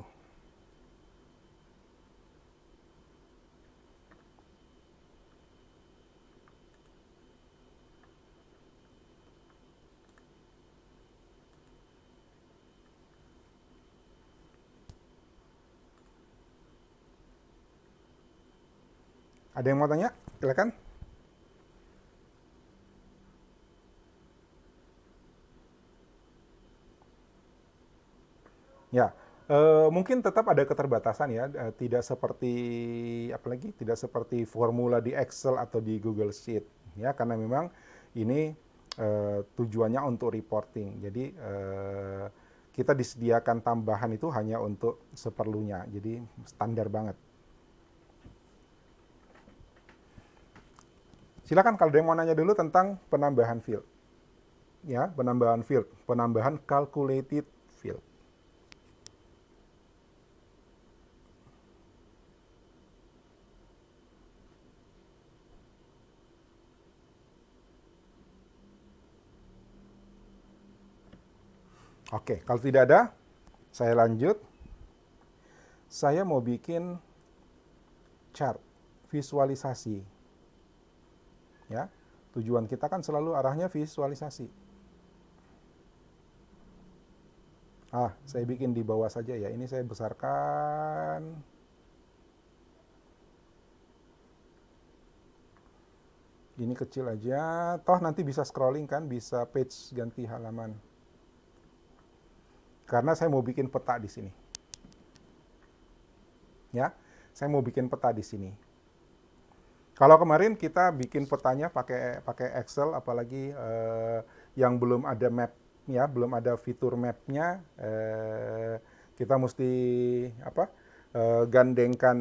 A: Ada yang mau tanya? Silakan. Ya, mungkin tetap ada keterbatasan ya, tidak seperti apalagi tidak seperti formula di Excel atau di Google Sheet ya, karena memang ini tujuannya untuk reporting. Jadi kita disediakan tambahan itu hanya untuk seperlunya, jadi standar banget. Silakan kalau ada yang mau nanya dulu tentang penambahan field. Ya, penambahan calculated field. Oke, kalau tidak ada, saya lanjut. Saya mau bikin chart, visualisasi. Ya, tujuan kita kan selalu arahnya visualisasi. Saya bikin di bawah saja ya. Ini saya besarkan. Ini kecil aja. Toh nanti bisa scrolling kan, bisa page ganti halaman. Karena saya mau bikin peta di sini. Ya, saya mau bikin peta di sini. Kalau kemarin kita bikin petanya pakai Excel, apalagi yang belum ada map, ya, belum ada fitur mapnya, kita mesti gandengkan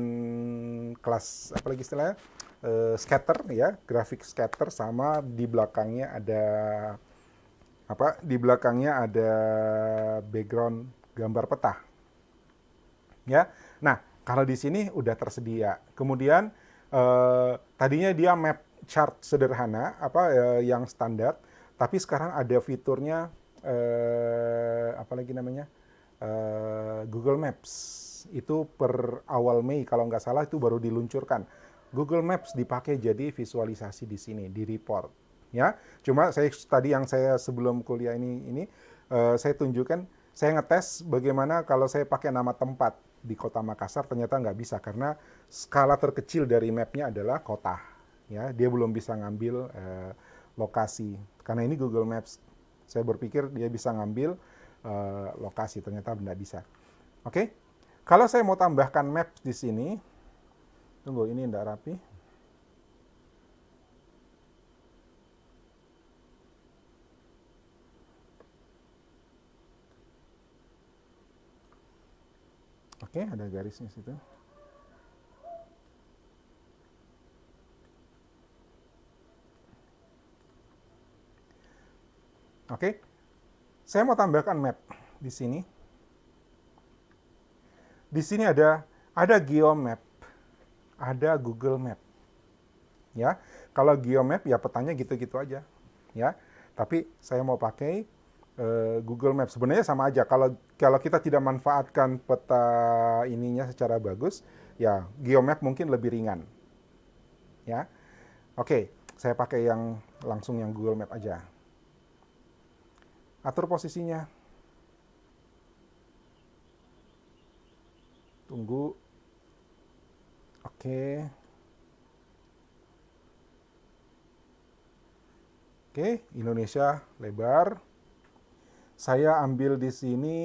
A: kelas apalagi istilahnya scatter ya, grafik scatter, sama di belakangnya ada background gambar peta. Ya. Nah, kalau di sini udah tersedia. Kemudian tadinya dia map chart sederhana yang standar, tapi sekarang ada fiturnya Google Maps. Itu per awal Mei kalau nggak salah itu baru diluncurkan. Google Maps dipakai jadi visualisasi di sini, di report. Ya, cuma yang saya sebelum kuliah ini saya tunjukkan, saya ngetes bagaimana kalau saya pakai nama tempat di Kota Makassar, ternyata nggak bisa karena skala terkecil dari mapnya adalah kota. Ya, dia belum bisa ngambil lokasi. Karena ini Google Maps, saya berpikir dia bisa ngambil lokasi, ternyata nggak bisa. Oke, kalau saya mau tambahkan map di sini, tunggu ini nggak rapi. Oke, ada garisnya situ. Oke, saya mau tambahkan map di sini. Di sini ada Geomap, ada Google Map. ya. Kalau geomap ya petanya gitu-gitu aja, ya. Tapi saya mau pakai Google Maps. Sebenarnya sama aja. Kalau kalau kita tidak manfaatkan peta ininya secara bagus, ya geomap mungkin lebih ringan, ya. Oke, saya pakai yang langsung yang Google Map aja. Atur posisinya. Tunggu. Oke. Oke, Indonesia lebar. Saya ambil di sini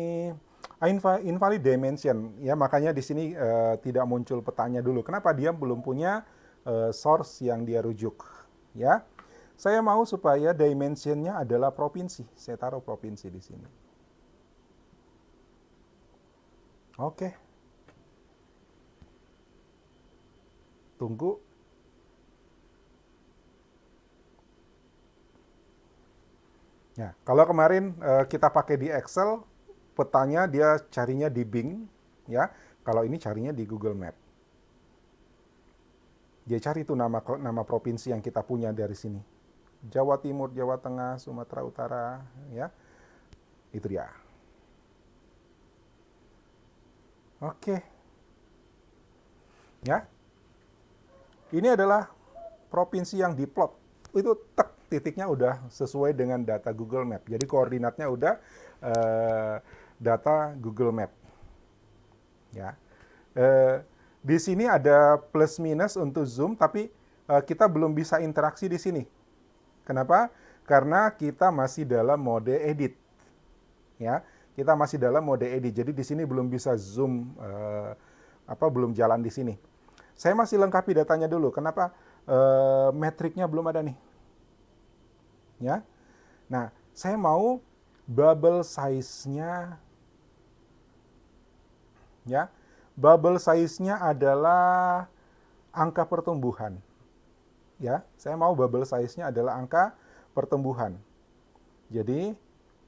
A: invalid dimension, ya makanya di sini tidak muncul petanya dulu. Kenapa? Dia belum punya source yang dia rujuk, ya. Saya mau supaya dimensionnya adalah provinsi. Saya taruh provinsi di sini. Oke, tunggu. Ya, kalau kemarin kita pakai di Excel, petanya dia carinya di Bing, ya. Kalau ini carinya di Google Map. Dia cari itu nama provinsi yang kita punya dari sini. Jawa Timur, Jawa Tengah, Sumatera Utara, ya. Itu dia. Oke, ya. Ini adalah provinsi yang diplot. Itu tek titiknya udah sesuai dengan data Google Map. Jadi koordinatnya udah eh, data Google Map, ya. Eh, di sini ada plus minus untuk zoom, tapi kita belum bisa interaksi di sini. Kenapa? Karena kita masih dalam mode edit, ya. Kita masih dalam mode edit. Jadi di sini belum bisa zoom belum jalan di sini. Saya masih lengkapi datanya dulu. Kenapa? Metriknya belum ada nih, ya. Nah, saya mau bubble size-nya, ya. Bubble size-nya adalah angka pertumbuhan. Ya, saya mau bubble size-nya adalah angka pertumbuhan. Jadi,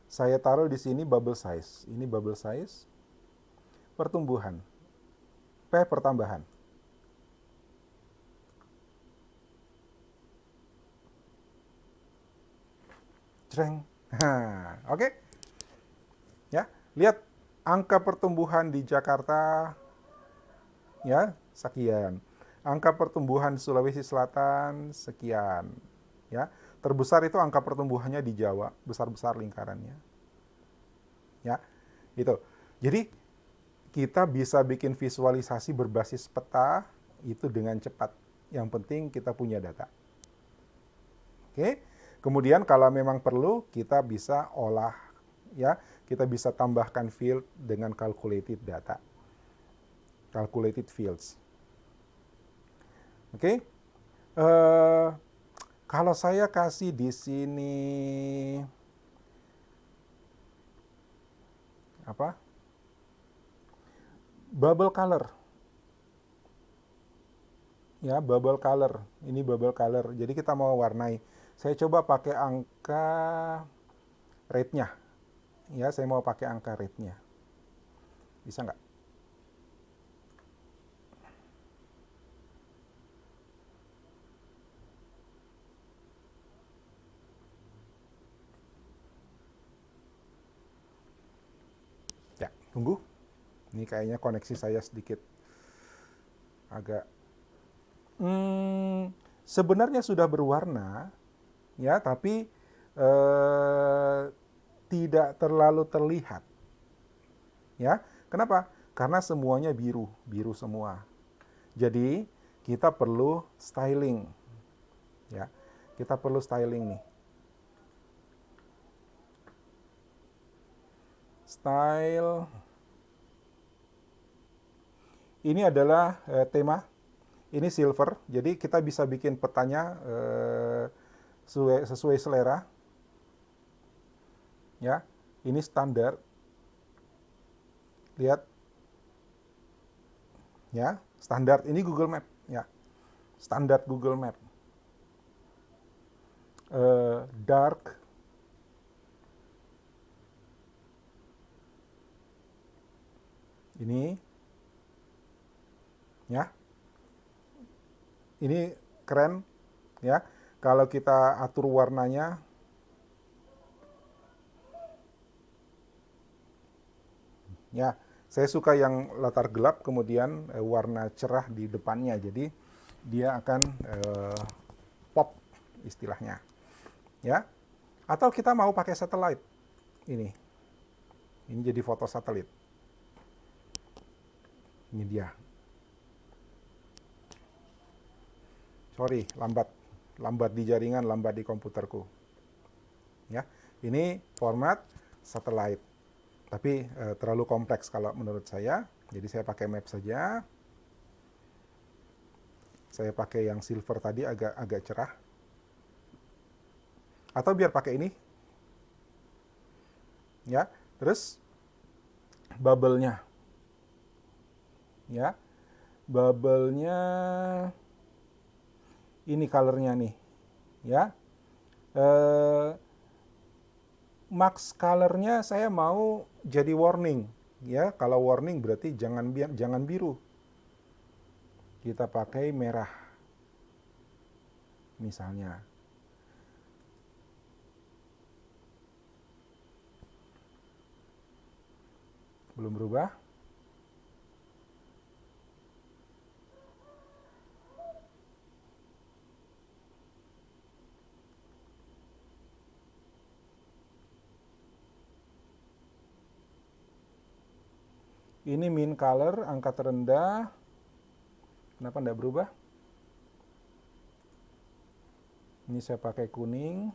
A: saya taruh di sini bubble size. Ini bubble size pertumbuhan. P pertambahan. Jreng. Oke. Ya, lihat angka pertumbuhan di Jakarta, ya, sekian. Angka pertumbuhan di Sulawesi Selatan sekian, ya. Terbesar itu angka pertumbuhannya di Jawa, besar-besar lingkarannya. Ya, itu. Jadi kita bisa bikin visualisasi berbasis peta itu dengan cepat. Yang penting kita punya data. Oke. Kemudian kalau memang perlu kita bisa olah, ya. Kita bisa tambahkan field dengan calculated data. Calculated fields. Oke. Kalau saya kasih di sini apa? Bubble color. Ya, bubble color. Ini bubble color. Jadi kita mau warnai. Saya coba pakai angka rate-nya. Ya, saya mau pakai angka rate-nya. Bisa nggak? Ya, tunggu. Ini kayaknya koneksi saya sedikit agak sebenarnya sudah berwarna, ya, tapi eh, tidak terlalu terlihat, ya. Kenapa? Karena semuanya biru, biru semua. Jadi kita perlu styling, ya. Kita perlu styling nih. Style. Ini adalah tema. Ini silver. Jadi kita bisa bikin petanya sesuai selera. Ya, ini standar. Lihat, ya, standar. Ini Google Map, ya, standar Google Map. Dark. Ini, ya, ini keren. ya. Kalau kita atur warnanya, ya, saya suka yang latar gelap kemudian warna cerah di depannya. Jadi dia akan pop istilahnya, ya. Atau kita mau pakai satellite. Ini. Ini jadi foto satelit. Ini dia. Sorry, lambat. Lambat di jaringan, lambat di komputerku. Ya. Ini format satellite. Tapi terlalu kompleks kalau menurut saya. Jadi saya pakai map saja. Saya pakai yang silver tadi agak cerah. Atau biar pakai ini. Ya. Terus bubble-nya. Ya. Bubble-nya ini color-nya nih. Ya. Max color-nya saya mau jadi warning. Ya, kalau warning berarti jangan biru. Kita pakai merah. Misalnya. Belum berubah. Ini min color, angka terendah. Kenapa tidak berubah? Ini saya pakai kuning.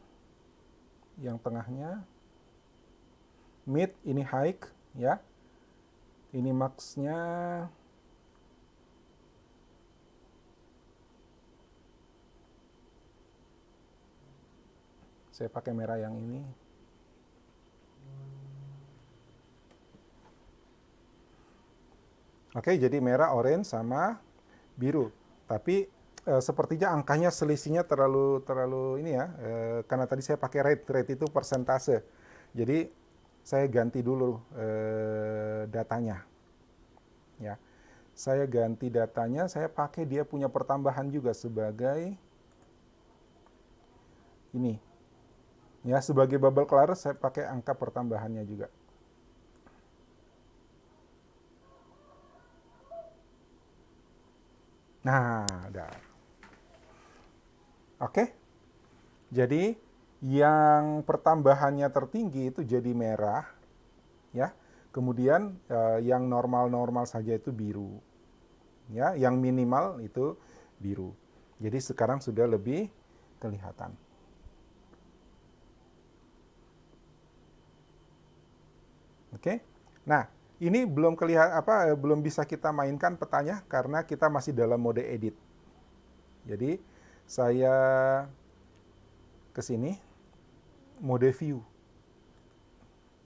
A: Yang tengahnya. Mid, ini high, ya. Ini max-nya. Saya pakai merah yang ini. Oke, jadi merah, orange, sama biru. Tapi sepertinya angkanya selisihnya terlalu ini ya. Karena tadi saya pakai rate itu persentase. Jadi saya ganti dulu datanya. Ya, saya ganti datanya. Saya pakai dia punya pertambahan juga sebagai ini. Ya, sebagai bubble color saya pakai angka pertambahannya juga. Nah, udah. Oke. Jadi yang pertambahannya tertinggi itu jadi merah, ya. Kemudian yang normal-normal saja itu biru. Ya, yang minimal itu biru. Jadi sekarang sudah lebih kelihatan. Oke. Nah, ini belum belum bisa kita mainkan petanya karena kita masih dalam mode edit. Jadi saya ke sini mode view.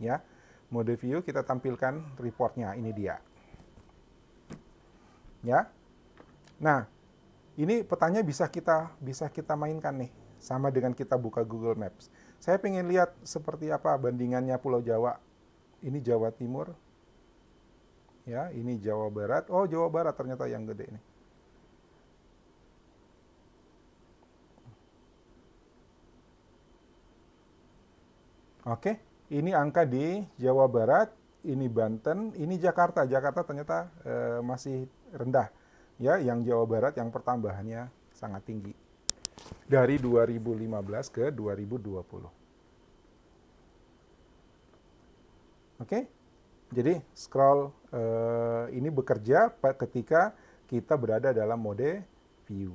A: Ya. Mode view kita tampilkan reportnya, ini dia. Ya. Nah, ini petanya bisa kita mainkan nih, sama dengan kita buka Google Maps. Saya pengen lihat seperti apa bandingannya Pulau Jawa. Ini Jawa Timur. Ya, ini Jawa Barat. Oh, Jawa Barat ternyata yang gede ini. Oke, ini angka di Jawa Barat, ini Banten, ini Jakarta. Jakarta ternyata masih rendah. Ya, yang Jawa Barat yang pertambahannya sangat tinggi. Dari 2015 ke 2020. Oke, jadi scroll ini bekerja ketika kita berada dalam mode view.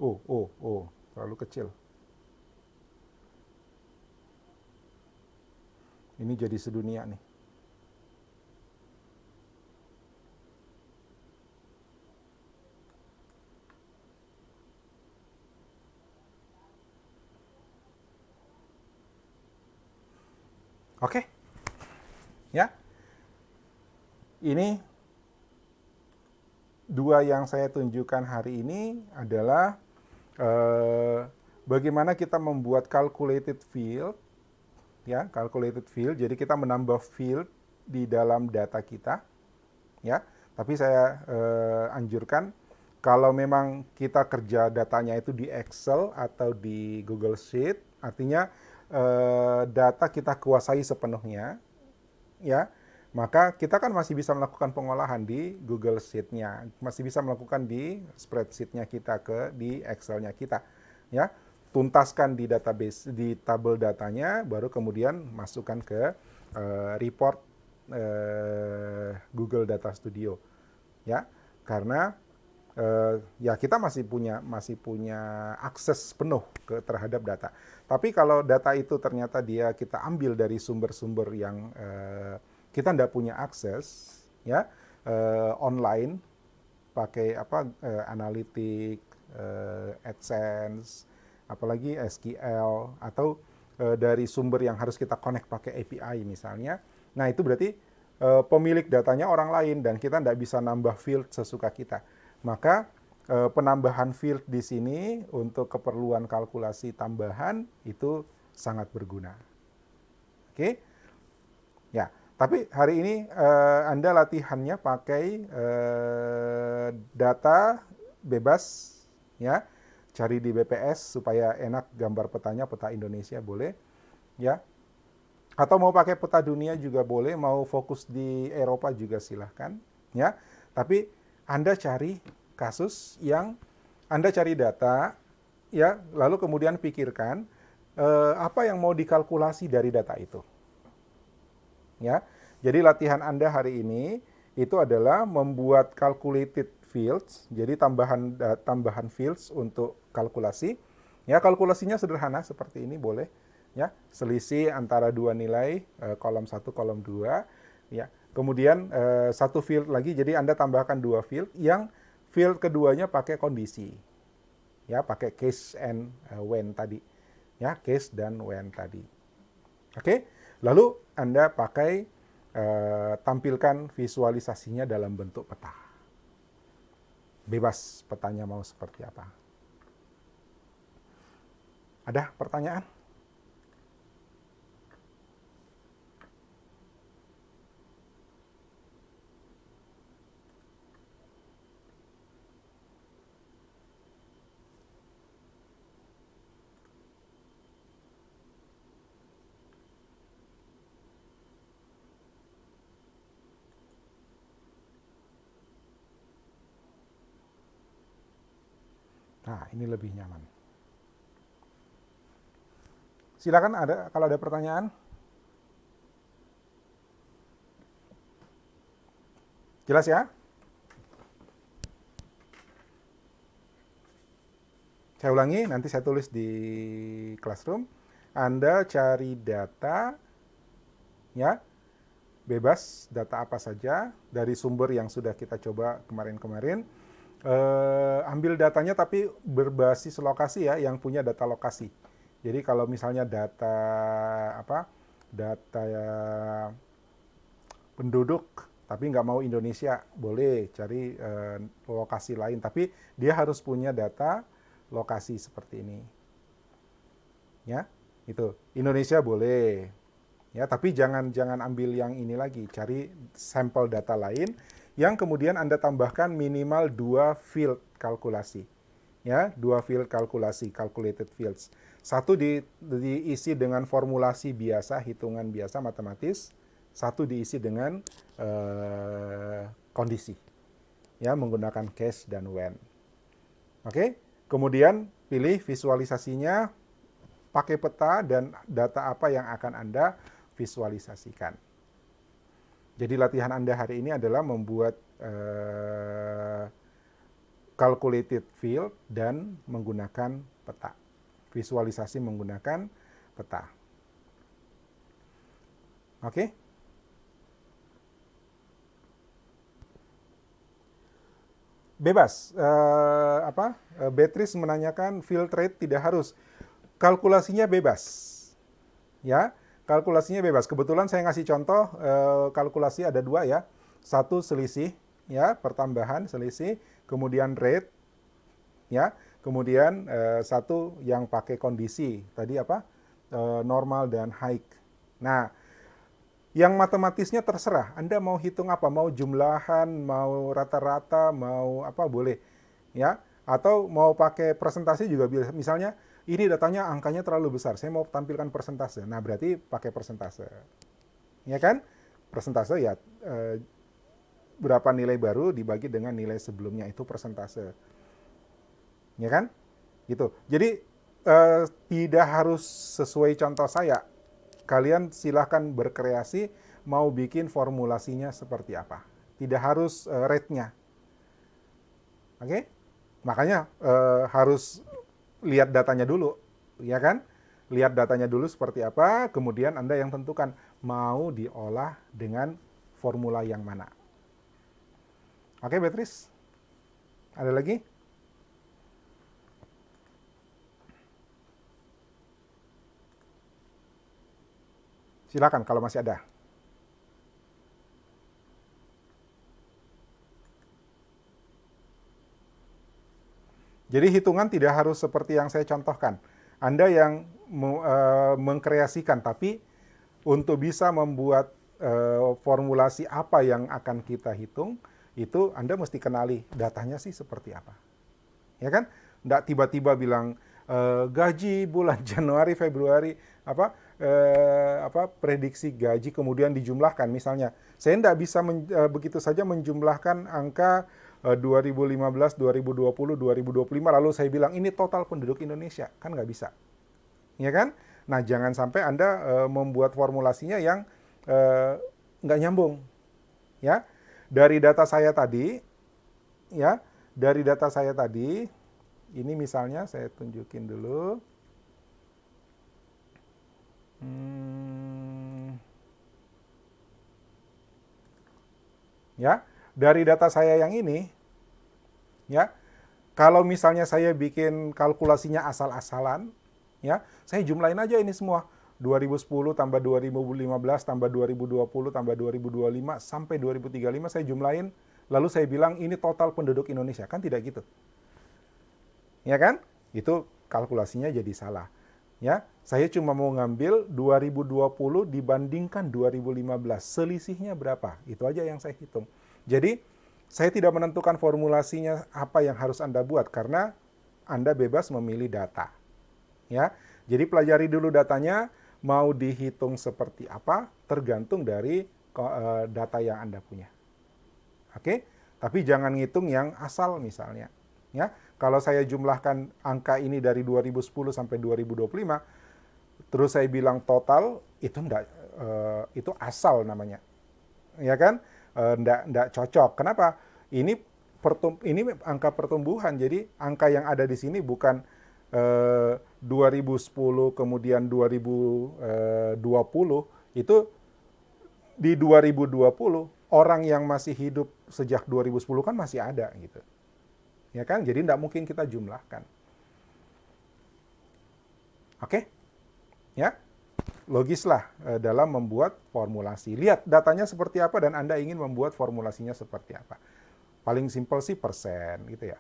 A: Oh, terlalu kecil. Ini jadi sedunia nih. Oke, ya. Ini dua yang saya tunjukkan hari ini adalah bagaimana kita membuat calculated field, ya, calculated field. Jadi kita menambah field di dalam data kita, ya. Tapi saya anjurkan kalau memang kita kerja datanya itu di Excel atau di Google Sheet, artinya data kita kuasai sepenuhnya, ya, maka kita kan masih bisa melakukan pengolahan di Google Sheet-nya, masih bisa melakukan di spreadsheet-nya kita di Excel-nya kita, ya. Tuntaskan di database, di tabel datanya, baru kemudian masukkan ke report Google Data Studio, ya. Karena ya kita masih punya akses penuh terhadap data. Tapi kalau data itu ternyata kita ambil dari sumber-sumber yang kita tidak punya akses, ya, online, pakai analitik, AdSense, apalagi SQL, atau dari sumber yang harus kita connect pakai API misalnya. Nah, itu berarti pemilik datanya orang lain dan kita tidak bisa nambah field sesuka kita. Maka penambahan field di sini untuk keperluan kalkulasi tambahan itu sangat berguna. Oke? Ya, tapi hari ini Anda latihannya pakai data bebas, ya. Cari di BPS supaya enak gambar petanya, peta Indonesia boleh, ya. Atau mau pakai peta dunia juga boleh, mau fokus di Eropa juga silahkan, ya. Tapi Anda cari kasus yang Anda cari data, ya, lalu kemudian pikirkan apa yang mau dikalkulasi dari data itu, ya. Jadi latihan Anda hari ini itu adalah membuat calculated fields, jadi tambahan fields untuk kalkulasi. Ya, kalkulasinya sederhana seperti ini boleh, ya. Selisih antara dua nilai, kolom 1, kolom 2, ya. Kemudian satu field lagi, jadi Anda tambahkan dua field yang field keduanya pakai kondisi. Ya, pakai case and when tadi. Ya, case dan when tadi. Oke. Lalu Anda pakai tampilkan visualisasinya dalam bentuk peta. Bebas petanya mau seperti apa. Ada pertanyaan? Nah, ini lebih nyaman. Silakan kalau ada pertanyaan. Jelas ya? Saya ulangi, nanti saya tulis di Classroom. Anda cari data, ya, bebas, data apa saja dari sumber yang sudah kita coba kemarin-kemarin. Ambil datanya tapi berbasis lokasi, ya, yang punya data lokasi. Jadi kalau misalnya data penduduk tapi nggak mau Indonesia, boleh cari lokasi lain, tapi dia harus punya data lokasi seperti ini, ya. Itu Indonesia boleh, ya, tapi jangan ambil yang ini lagi, cari sampel data lain yang kemudian Anda tambahkan minimal 2 field kalkulasi, ya, 2 field kalkulasi, calculated fields. Satu diisi dengan formulasi biasa, hitungan biasa matematis, satu diisi dengan kondisi, ya, menggunakan case dan when. Oke, kemudian pilih visualisasinya, pakai peta dan data apa yang akan Anda visualisasikan. Jadi latihan Anda hari ini adalah membuat calculated field dan menggunakan peta. Visualisasi menggunakan peta. Oke? Bebas. Beatrice menanyakan field rate tidak harus. Kalkulasinya bebas. Ya, kalkulasinya bebas. Kebetulan saya ngasih contoh kalkulasi ada 2, ya. Satu selisih, ya, pertambahan selisih, kemudian rate, ya. Kemudian satu yang pakai kondisi. Tadi normal dan high. Nah, Yang matematisnya terserah. Anda mau hitung apa? Mau jumlahan, mau rata-rata, mau apa boleh. Ya. Atau mau pakai presentasi juga bisa. Misalnya, ini datanya angkanya terlalu besar. Saya mau tampilkan persentase. Nah, berarti pakai persentase. Ya kan? Persentase ya berapa nilai baru dibagi dengan nilai sebelumnya itu persentase. Ya kan? Gitu. Jadi tidak harus sesuai contoh saya. Kalian silahkan berkreasi mau bikin formulasinya seperti apa. Tidak harus rate-nya. Oke? Okay? Makanya harus lihat datanya dulu, ya kan? Lihat datanya dulu seperti apa, kemudian Anda yang tentukan mau diolah dengan formula yang mana. Oke, Beatrice? Ada lagi? Silakan kalau masih ada. Jadi hitungan tidak harus seperti yang saya contohkan. Anda yang mengkreasikan, tapi untuk bisa membuat formulasi apa yang akan kita hitung, itu Anda mesti kenali datanya sih seperti apa. Ya kan? Nggak tiba-tiba bilang gaji bulan Januari, Februari, prediksi gaji kemudian dijumlahkan. Misalnya, saya nggak bisa begitu saja menjumlahkan angka 2015, 2020, 2025, lalu saya bilang ini total penduduk Indonesia. Kan nggak bisa. Ya kan? Nah, jangan sampai Anda membuat formulasinya yang nggak nyambung. Ya, dari data saya tadi, ya, dari data saya tadi, ini misalnya saya tunjukin dulu. Ya, dari data saya yang ini, ya, kalau misalnya saya bikin kalkulasinya asal-asalan, ya, saya jumlahin aja ini semua. 2010 tambah 2015 tambah 2020 tambah 2025 sampai 2035 saya jumlahin, lalu saya bilang ini total penduduk Indonesia. Kan tidak gitu. Ya kan? Itu kalkulasinya jadi salah. Ya, saya cuma mau ngambil 2020 dibandingkan 2015. Selisihnya berapa? Itu aja yang saya hitung. Jadi, saya tidak menentukan formulasinya apa yang harus Anda buat karena Anda bebas memilih data. Ya. Jadi pelajari dulu datanya, mau dihitung seperti apa tergantung dari data yang Anda punya. Oke? Tapi jangan ngitung yang asal misalnya. Ya, kalau saya jumlahkan angka ini dari 2010 sampai 2025, terus saya bilang total, itu enggak, itu asal namanya, ya kan? Enggak cocok. Kenapa? Ini ini angka pertumbuhan, jadi angka yang ada di sini bukan 2010 kemudian 2020, itu di 2020 orang yang masih hidup sejak 2010 kan masih ada gitu. Ya kan? Jadi tidak mungkin kita jumlahkan. Oke? Ya. Logislah dalam membuat formulasi. Lihat datanya seperti apa dan Anda ingin membuat formulasinya seperti apa. Paling simpel sih persen gitu ya.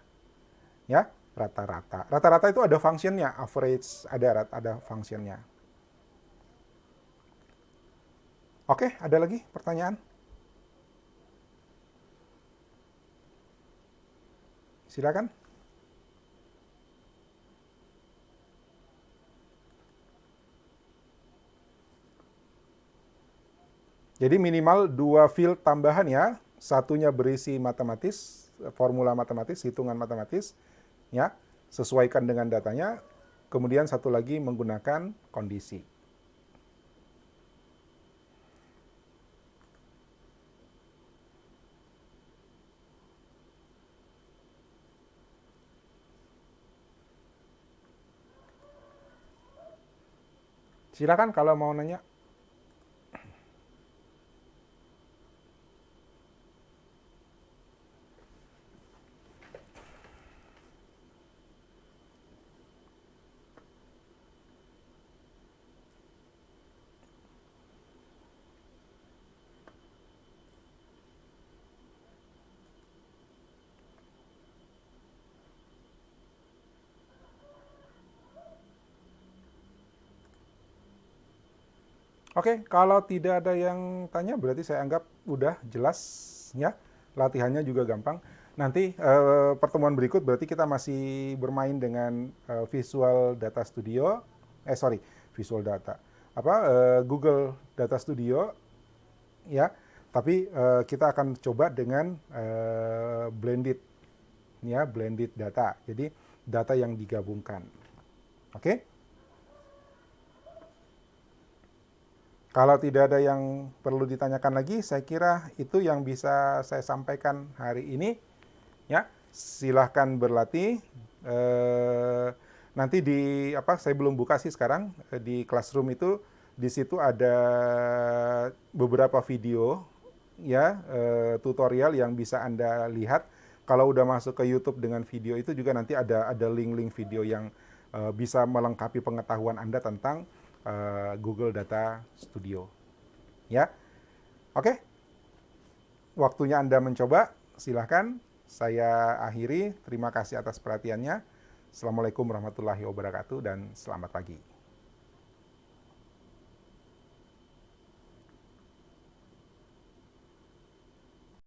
A: Ya, rata-rata. Rata-rata itu ada functionnya, average ada functionnya. Oke, ada lagi pertanyaan? Silakan. Jadi minimal 2 field tambahan ya. Satunya berisi matematis, formula matematis, hitungan matematis, ya, sesuaikan dengan datanya. Kemudian satu lagi menggunakan kondisi. Silakan kalau mau nanya. Oke, kalau tidak ada yang tanya berarti saya anggap udah jelas ya. Latihannya juga gampang. Nanti pertemuan berikut berarti kita masih bermain dengan Visual Data Studio. Sorry, Visual Data. Google Data Studio ya. Tapi kita akan coba dengan blended ya, blended data. Jadi data yang digabungkan. Oke? Kalau tidak ada yang perlu ditanyakan lagi, saya kira itu yang bisa saya sampaikan hari ini. Ya, silahkan berlatih. Nanti saya belum buka sih sekarang di Classroom itu, di situ ada beberapa video ya, tutorial yang bisa Anda lihat. Kalau udah masuk ke YouTube dengan video itu juga nanti ada link-link video yang bisa melengkapi pengetahuan Anda tentang Google Data Studio. Ya, oke. Waktunya Anda mencoba, silahkan. Saya akhiri. Terima kasih atas perhatiannya. Assalamualaikum warahmatullahi wabarakatuh dan selamat pagi.